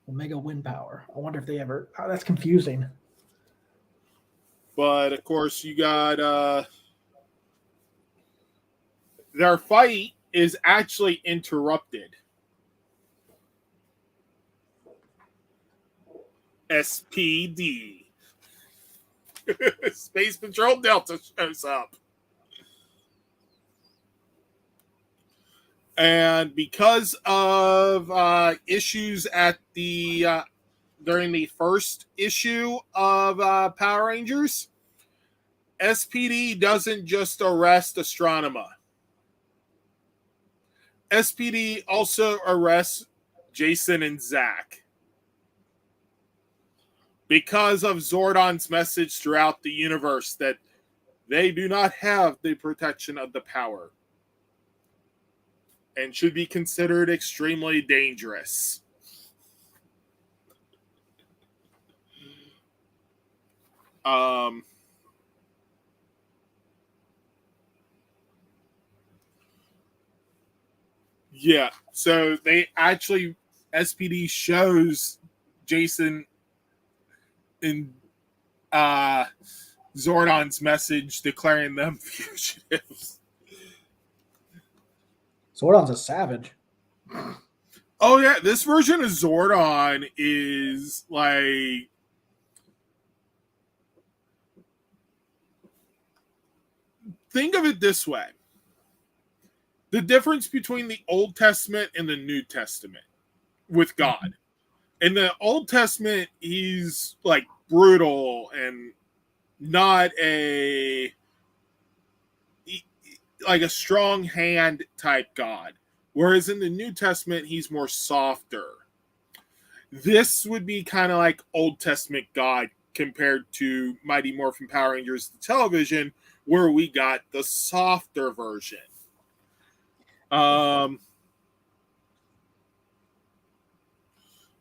Omega Wind Power. I wonder if they ever... Oh, that's confusing. But, of course, you got... their fight is actually interrupted. SPD. Space Patrol Delta shows up. And because of issues at the during the first issue of Power Rangers, SPD doesn't just arrest Astronema. SPD also arrests Jason and Zach because of Zordon's message throughout the universe that they do not have the protection of the power. and should be considered extremely dangerous. Yeah, so they actually, SPD shows Jason in Zordon's message declaring them fugitives. Zordon's a savage. Oh yeah, this version of Zordon is like, think of it this way. The difference between the Old Testament and the New Testament with God. In the Old Testament, he's like brutal and not like a strong hand type God. Whereas in the New Testament, he's more softer. This would be kind of like Old Testament God compared to Mighty Morphin Power Rangers the television, where we got the softer version.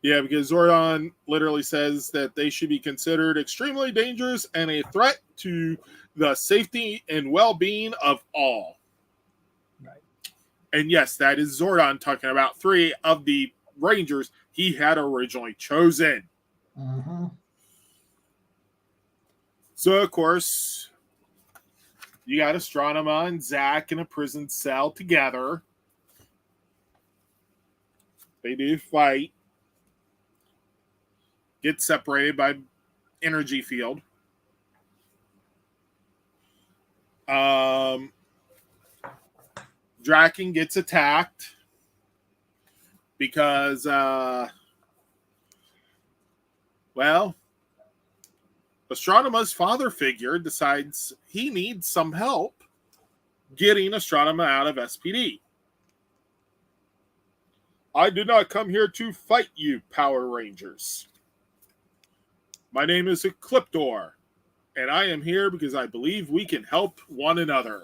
Yeah, because Zordon literally says that they should be considered extremely dangerous and a threat to the safety and well-being of all. Right. And yes, that is Zordon talking about 3 of the Rangers he had originally chosen. Mm-hmm. So, of course, you got Astronema and Zach in a prison cell together. They do fight. Get separated by energy field. Draken gets attacked because, Astronema's father figure decides he needs some help getting Astronema out of SPD. I did not come here to fight you, Power Rangers. My name is Ecliptor, and I am here because I believe we can help one another.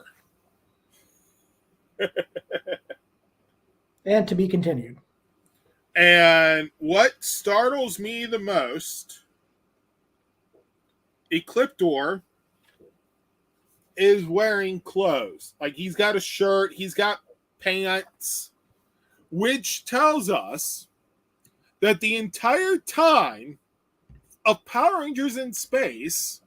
And to be continued. And what startles me the most, Ecliptor is wearing clothes. Like, he's got a shirt, he's got pants, which tells us that the entire time of Power Rangers in space,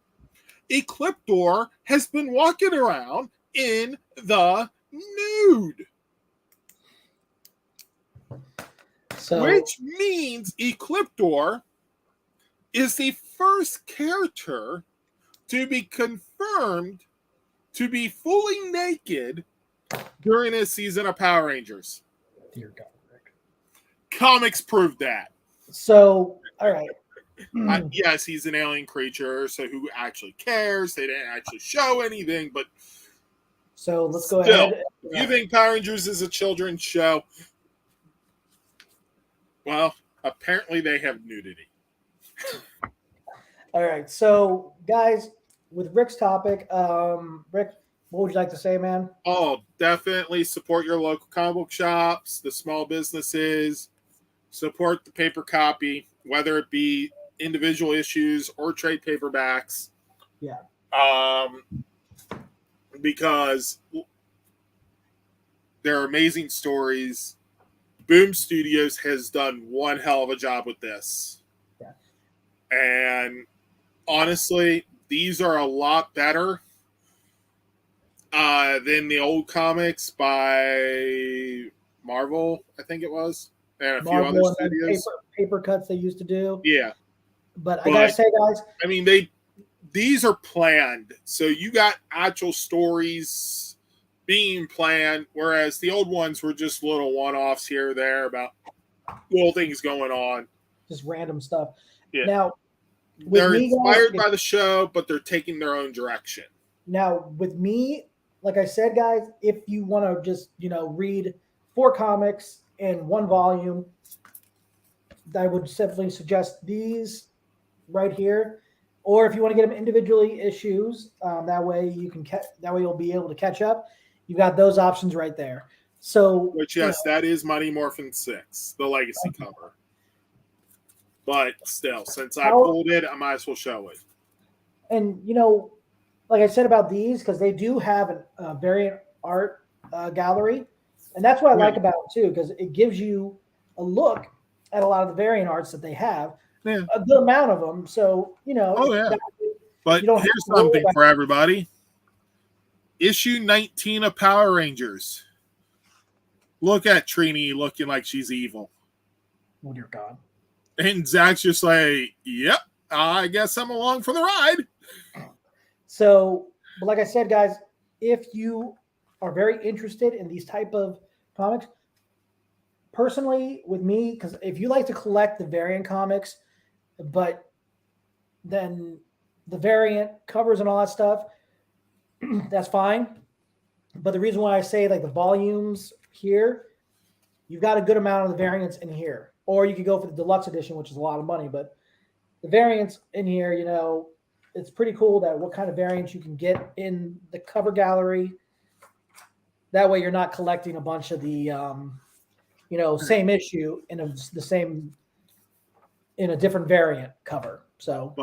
Ecliptor has been walking around in the nude. So, which means Ecliptor is the first character to be confirmed to be fully naked during a season of Power Rangers. dear God, Rick. Comics proved that. So, all right. Yes, he's an alien creature, so who actually cares? They didn't actually show anything, but So let's go still, ahead. if you think Power Rangers is a children's show, well, apparently they have nudity. All right. So, guys, with Rick's topic, Rick, what would you like to say, man? Oh, definitely support your local comic book shops, the small businesses, support the paper copy, whether it be individual issues or trade paperbacks. Yeah. Because they're amazing stories. Boom Studios has done one hell of a job with this. Yeah. And honestly, these are a lot better than the old comics by Marvel, I think it was, and a few other studios. Paper cuts they used to do. Yeah. But I gotta say, guys, I mean, these are planned. So you got actual stories being planned, whereas the old ones were just little one-offs here or there about little things going on. just random stuff. Yeah. Now, they're inspired by the show, but they're taking their own direction. Now, with me, like I said, guys, if you want to just, read 4 comics in 1 volume, I would definitely suggest these right here. Or if you want to get them individually issues, that way you'll be able to catch up. You got those options right there. So, Which, yes, that is Mighty Morphin 6, the legacy cover. But still, since I pulled it, I might as well show it. And, like I said about these, because they do have a variant art gallery. And that's what I like about it, too, because it gives you a look at a lot of the variant arts that they have. Yeah. A good amount of them. So, Oh, yeah. But here's something for everybody. Issue 19 of Power Rangers. Look at Trini looking like she's evil. Oh, dear God. And Zach's just like, yep, I guess I'm along for the ride. So, but like I said, guys, if you are very interested in these type of comics, personally, with me, because if you like to collect the variant comics, but then the variant covers and all that stuff, that's fine. But the reason why I say like the volumes here, you've got a good amount of the variants in here. Or you could go for the deluxe edition, which is a lot of money. But the variants in here, it's pretty cool that what kind of variants you can get in the cover gallery. That way you're not collecting a bunch of the, same issue in a different variant cover. So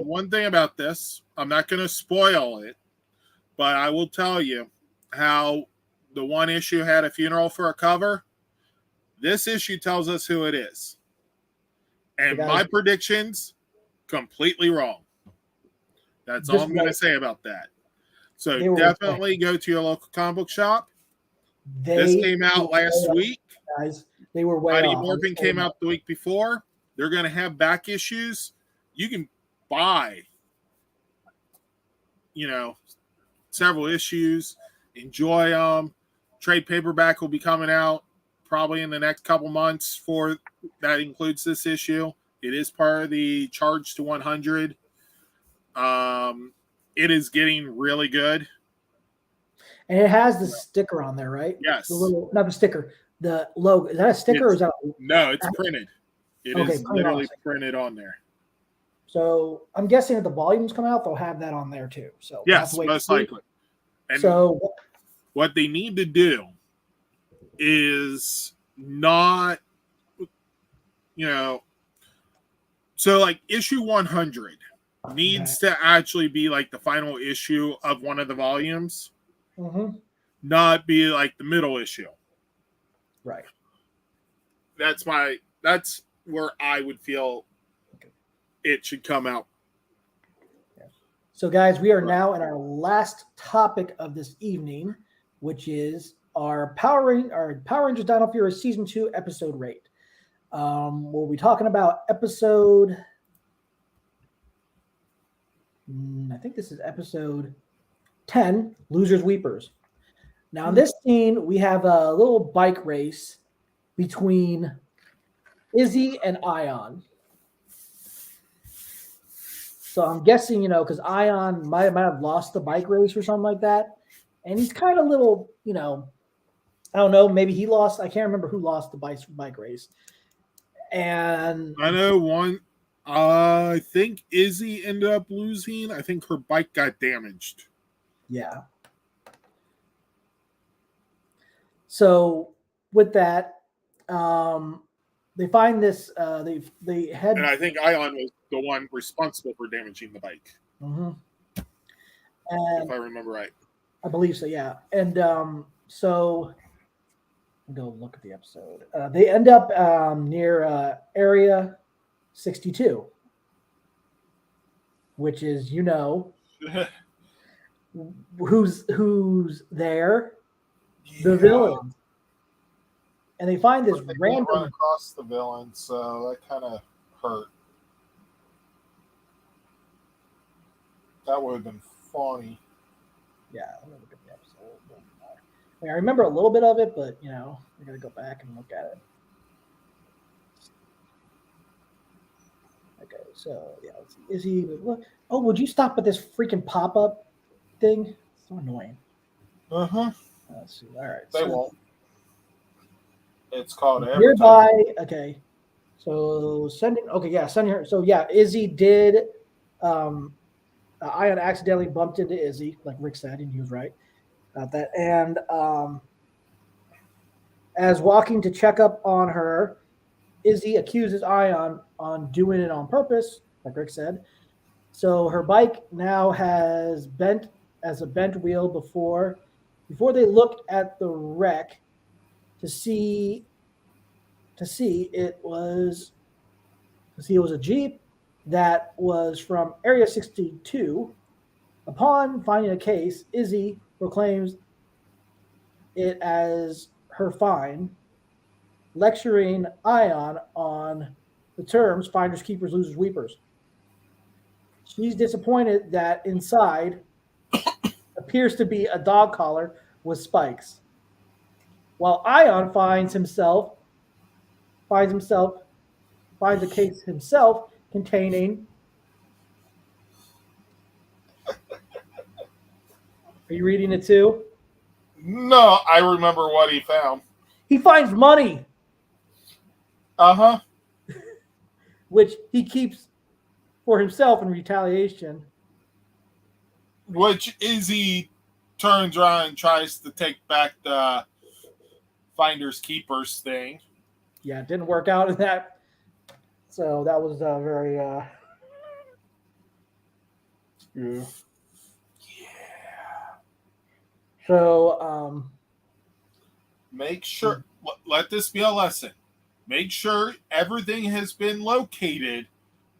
one thing about this, I'm not going to spoil it, but I will tell you how the one issue had a funeral for a cover. This issue tells us who it is. And my predictions, completely wrong. That's all I'm going to say about that. So definitely go to your local comic book shop. This came out last week. Guys, they were way Mighty off. Morphin came out the week before. They're going to have back issues. You can buy, several issues, enjoy them. Trade paperback will be coming out probably in the next couple months. That includes this issue. It is part of the Charge to 100. It is getting really good. And it has the sticker on there, right? Yes. Not the sticker, the logo. Is that a sticker or is that No, it's printed. It is literally printed on there. So I'm guessing if the volumes come out, they'll have that on there too. So yes, most likely. And what they need to do is not, so like issue 100 needs to actually be like the final issue of one of the volumes, not be like the middle issue. Right. That's where I would feel it should come out. So, guys, we are now in our last topic of this evening, which is our Power Rangers Dino Fury Season 2 episode rate. We'll be talking about episode, I think this is episode 10, Losers Weepers. Now, in this scene, we have a little bike race between Izzy and Ion. So I'm guessing, because Ion might have lost the bike race or something like that. And he's kind of little, I don't know, maybe he lost. I can't remember who lost the bike race. And I know one, I think Izzy ended up losing. I think her bike got damaged. Yeah. So with that, they find this, they head. And I think Ion was the one responsible for damaging the bike. Mm-hmm. If I remember right. I believe so, yeah. And so I'll go look at the episode. They end up near Area 62, which is, who's there? The villain. And they find this random run across the villain, so that kind of hurt. That would have been funny. Yeah, I'm gonna look at the episode. I remember a little bit of it, but I gotta go back and look at it. Okay, so yeah, let's see. Is he? Oh, would you stop at this freaking pop-up thing? It's so annoying. Let's see. All right. They won't. It's called nearby. Okay. So sending. Okay, yeah, sending her. So yeah, Izzy did. Ion accidentally bumped into Izzy, like Rick said, and he was right. about that. And as walking to check up on her, Izzy accuses Ion on doing it on purpose, like Rick said. So her bike now has a bent wheel before they looked at the wreck to see it was a Jeep that was from Area 62. Upon finding a case, Izzy proclaims it as her fine, lecturing Ion on the terms finders, keepers, losers, weepers. She's disappointed that inside appears to be a dog collar with spikes. While Ion finds a case himself containing. Are you reading it too? No, I remember what he found. He finds money, Uh-huh. which he keeps for himself in retaliation. Which Izzy turns around and tries to take back the finders keepers thing. Yeah, it didn't work out in that. So that was very. Yeah. So. Make sure, let this be a lesson. Make sure everything has been located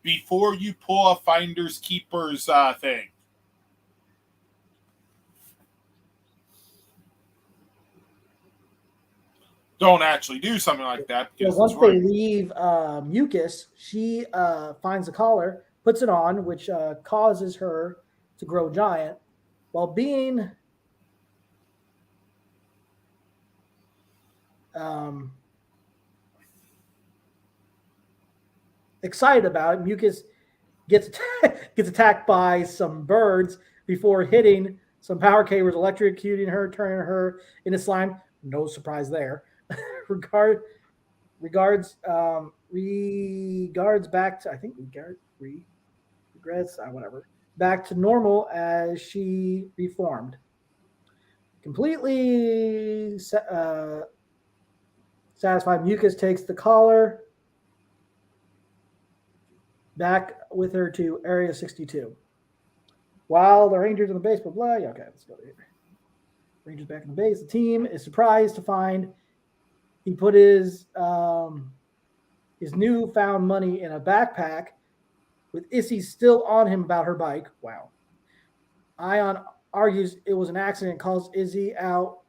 before you pull a finders keepers thing. Don't actually do something like that. So once they leave Mucus, she finds a collar, puts it on, which causes her to grow giant, while being excited about it. Mucus gets attacked by some birds before hitting some power cables, electrocuting her, turning her into slime. No surprise there. Regards back to regrets whatever back to normal as she reformed. Completely satisfied, Mucus takes the collar back with her to Area 62. While the Rangers in the base, blah blah. Yeah, okay, let's go here. Rangers back in the base. The team is surprised to find he put his newfound money in a backpack with Issy still on him about her bike. Wow. Ion argues it was an accident, calls Izzy out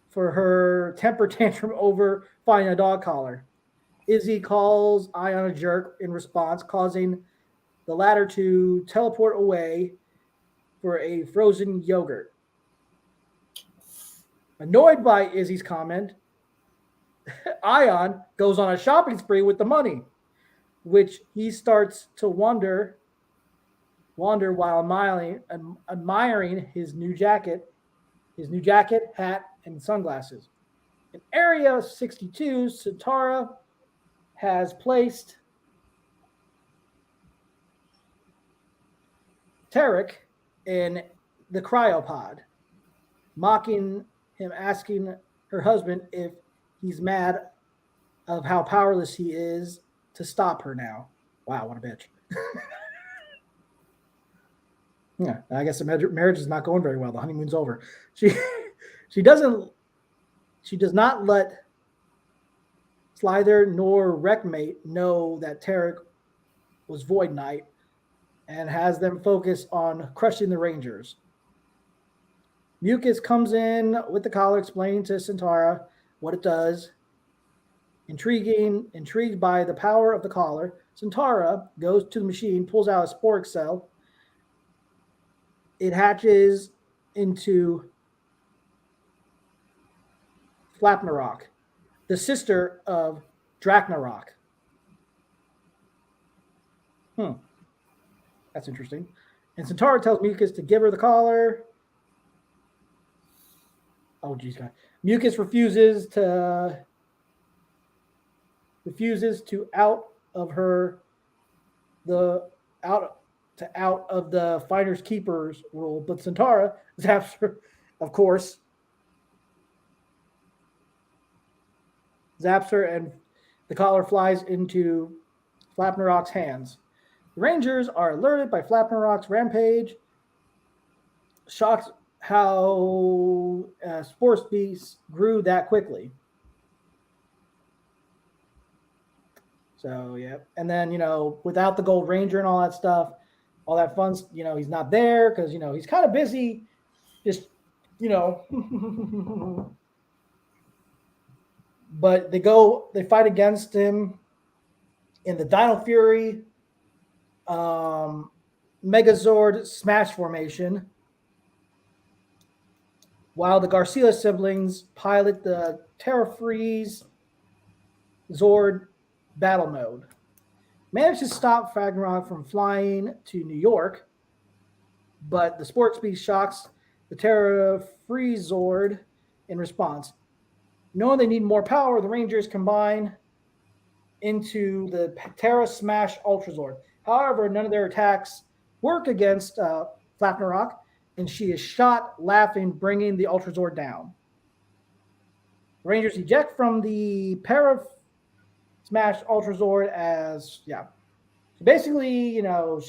for her temper tantrum over finding a dog collar. Izzy calls Ion a jerk in response, causing the latter to teleport away for a frozen yogurt. Annoyed by Izzy's comment, Ion goes on a shopping spree with the money, which he starts to wander while admiring his new jacket, hat, and sunglasses. In Area 62, Satara has placed Tarek in the cryopod, mocking him, asking her husband if he's mad of how powerless he is to stop her now. Wow, what a bitch. Yeah, I guess the marriage is not going very well. The honeymoon's over. She does not let Slither nor Wreckmate know that Tarek was Void Knight and has them focus on crushing the Rangers. Mucus comes in with the collar, explaining to Centaura what it does. Intrigued by the power of the collar, Centaura goes to the machine, pulls out a sporic cell. It hatches into Flapnarok, the sister of Draknarok. That's interesting. And Centaura tells Mucus to give her the collar. Oh, geez, God. Mucus refuses to out of the finders keepers rule, but Centaura zaps her, of course, zaps her, and the collar flies into Flapnerok's hands. The Rangers are alerted by Flapnerok's rampage, shocked how Sports Beast grew that quickly. So, yeah. And then, without the Gold Ranger and all that stuff, all that fun, he's not there because, he's kind of busy just, but they fight against him in the Dino Fury Megazord Smash formation, while the Garcia siblings pilot the Terra Freeze Zord battle mode. Managed to stop Ragnarok from flying to New York, but the Sports Beast shocks the Terra Freeze Zord in response. Knowing they need more power, the Rangers combine into the Terra Smash Ultra Zord. However, none of their attacks work against Flapnerok, and she is shot, laughing, bringing the Ultra Zord down. The Rangers eject from the Terra Smash Ultra Zord So basically, the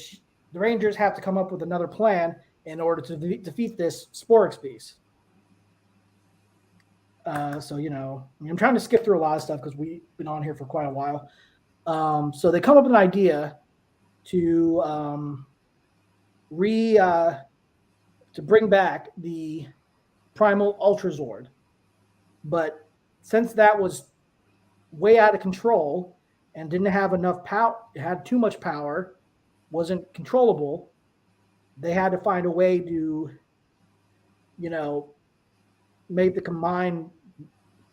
Rangers have to come up with another plan in order to defeat this Sporix Beast. I'm trying to skip through a lot of stuff because we've been on here for quite a while. So they come up with an idea to bring back the Primal Ultra Zord. But since that was way out of control and didn't have enough power, it had too much power, wasn't controllable, they had to find a way to, make the combined.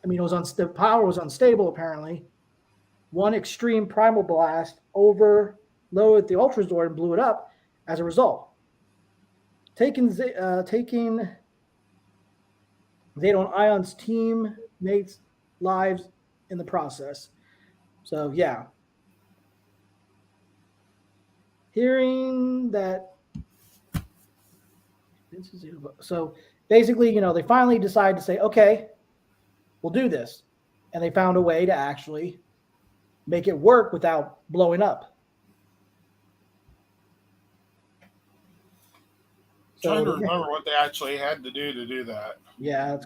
The power was unstable apparently. One extreme primal blast overloaded the Ultra Zord and blew it up as a result, taking Zedd on Ion's teammates' lives in the process. So, yeah. Hearing that. So, basically, they finally decide to say, okay, we'll do this. And they found a way to actually make it work without blowing up. Trying to remember what they actually had to do that. Yeah,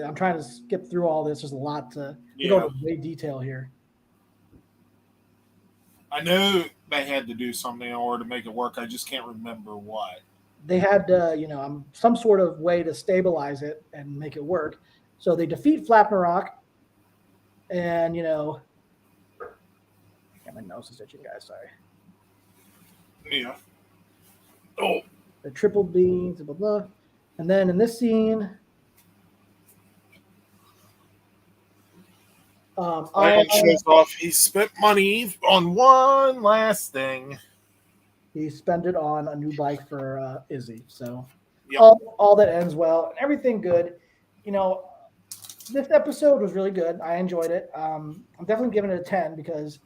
I'm trying to skip through all this. There's a lot to go into great detail here. I know they had to do something in order to make it work. I just can't remember what. They had some sort of way to stabilize it and make it work. So they defeat Flapnerok, and my nose is itching, guys. Sorry. Yeah. Oh. The triple beans, blah blah, and then in this scene, Iron shows off. He spent money on one last thing. He spent it on a new bike for Izzy. So yep. all that ends well, and everything good. This episode was really good. I enjoyed it. I'm definitely giving it a 10 because,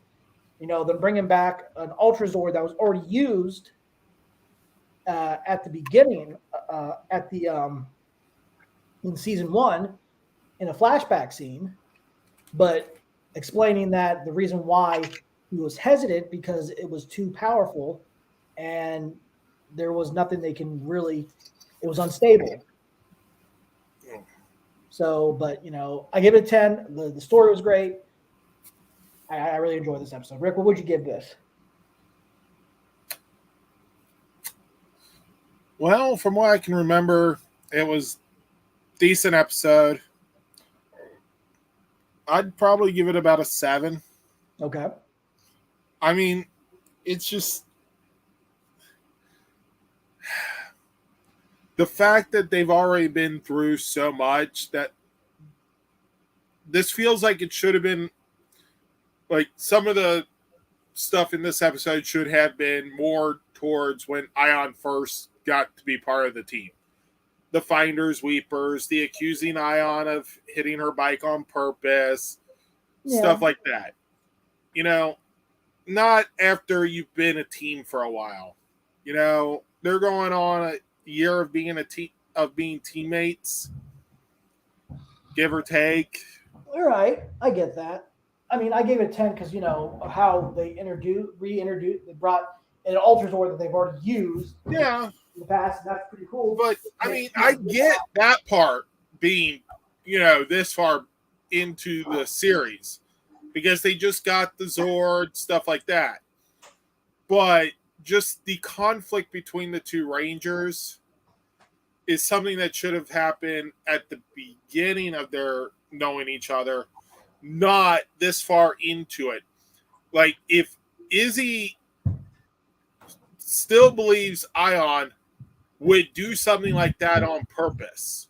they're bringing back an Ultra Zord that was already used at the beginning, in season 1, in a flashback scene, but explaining that the reason why he was hesitant because it was too powerful, and there was nothing they can really. It was unstable. So, but I give it a 10. The story was great. I really enjoyed this episode. Rick, what would you give this? Well, from what I can remember, it was a decent episode. I'd probably give it about a 7. Okay. I mean, it's just the fact that they've already been through so much that this feels like it should have been like some of the stuff in this episode should have been more towards when Ion first got to be part of the team. The Finders, Weepers, the accusing Ion of hitting her bike on purpose, stuff like that. Not after you've been a team for a while. They're going on a year of being being teammates, give or take. All right, I get that. I mean, I gave it a 10 because of how they reintroduced, they brought an Ultra Zord that they've already used Yeah, in the past, and that's pretty cool. but I mean, I get that part being, this far into the series because they just got the Zord, stuff like that. But just the conflict between the two Rangers is something that should have happened at the beginning of their knowing each other, not this far into it. Like, if Izzy still believes Ion would do something like that on purpose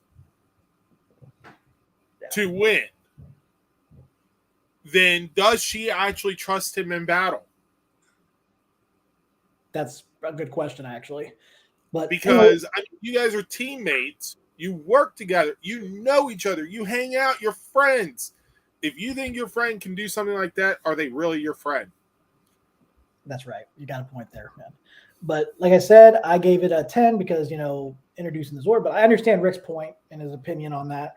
to win, then does she actually trust him in battle? That's a good question, actually. But Because you guys are teammates, you work together, you know each other, you hang out, you're friends. If you think your friend can do something like that, are they really your friend? that's right. You got a point there, man. But like I said, I gave it a 10 because, introducing the Zord. But I understand Rick's point and his opinion on that.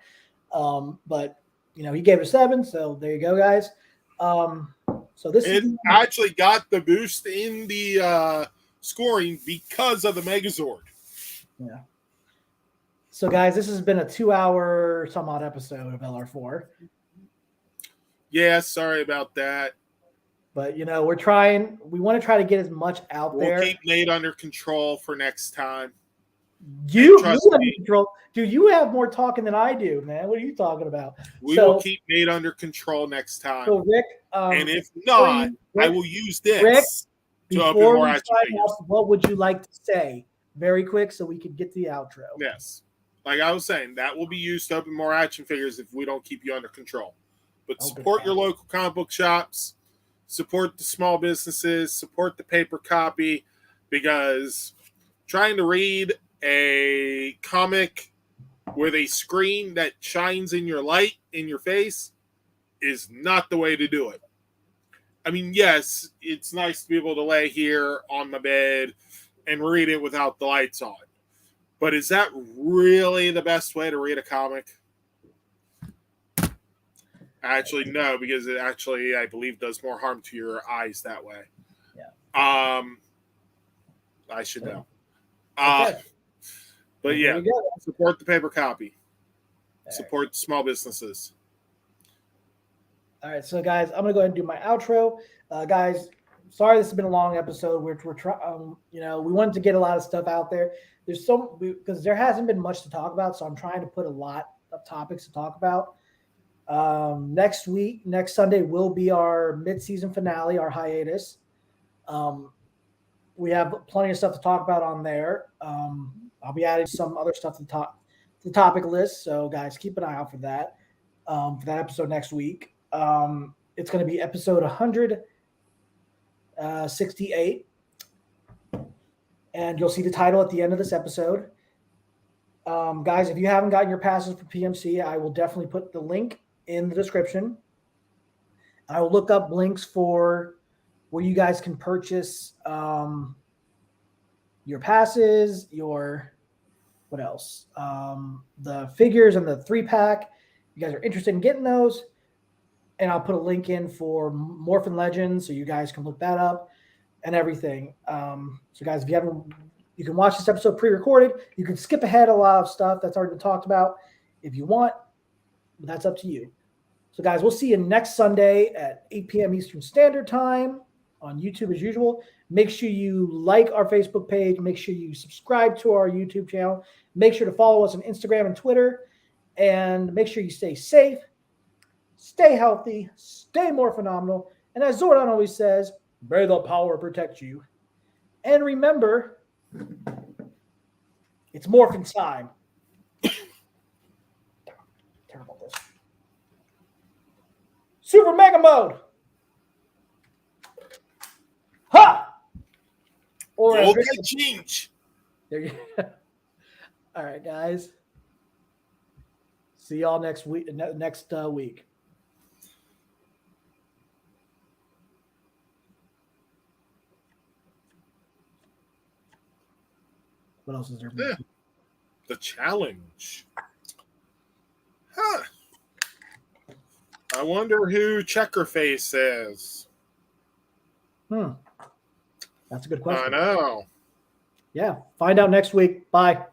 But, he gave it a 7. So there you go, guys. So this It actually got the boost in the scoring because of the Megazord. Yeah. So, guys, this has been a 2-hour some odd episode of LR4. Yeah, sorry about that. But, we want to try to get as much out there. We'll keep Nate under control for next time. You have control. Dude, you have more talking than I do, man. What are you talking about? We will keep Nate under control next time. So, Rick, and if not, I will use this Rick, to open before more we action sign figures. off, what would you like to say? Very quick so we could get to the outro. Yes. Like I was saying, that will be used to open more action figures if we don't keep you under control. But support your local comic book shops, support the small businesses, support the paper copy, because trying to read a comic with a screen that shines in your light, in your face, is not the way to do it. I mean, yes, it's nice to be able to lay here on my bed and read it without the lights on. But is that really the best way to read a comic? Actually, no, because it actually, I believe, does more harm to your eyes that way. Yeah. I should know. Okay. But yeah, support the paper copy. Support the small businesses. All right, so guys, I'm gonna go ahead and do my outro. Guys, sorry this has been a long episode. We're trying, we wanted to get a lot of stuff out there. There's because there hasn't been much to talk about, so I'm trying to put a lot of topics to talk about. Next Sunday will be our mid-season finale, our hiatus. We have plenty of stuff to talk about on there. I'll be adding some other stuff to the topic list, so guys, keep an eye out for that episode next week. It's going to be episode 168, and you'll see the title at the end of this episode. Guys, if you haven't gotten your passes for PMC, I will definitely put the link in the description. I will look up links for where you guys can purchase your passes, what else? The figures and the 3-pack. You guys are interested in getting those. And I'll put a link in for Morphin Legends so you guys can look that up and everything. So guys, if you haven't, you can watch this episode pre-recorded. You can skip ahead a lot of stuff that's already been talked about if you want, but that's up to you. So guys, we'll see you next Sunday at 8 p.m. Eastern Standard Time on YouTube as usual. Make sure you like our Facebook page. Make sure you subscribe to our YouTube channel. Make sure to follow us on Instagram and Twitter. And make sure you stay safe, stay healthy, stay more phenomenal. And as Zordon always says, may the power protect you. And remember, it's morphin' time. Terrible this. Super Mega Mode. Ha! Or okay, change. There you go. All right, guys. See y'all next week. Week. What else is there? Yeah. The challenge. Huh. I wonder who Checkerface is. That's a good I question. know. Yeah. Find out next week. Bye.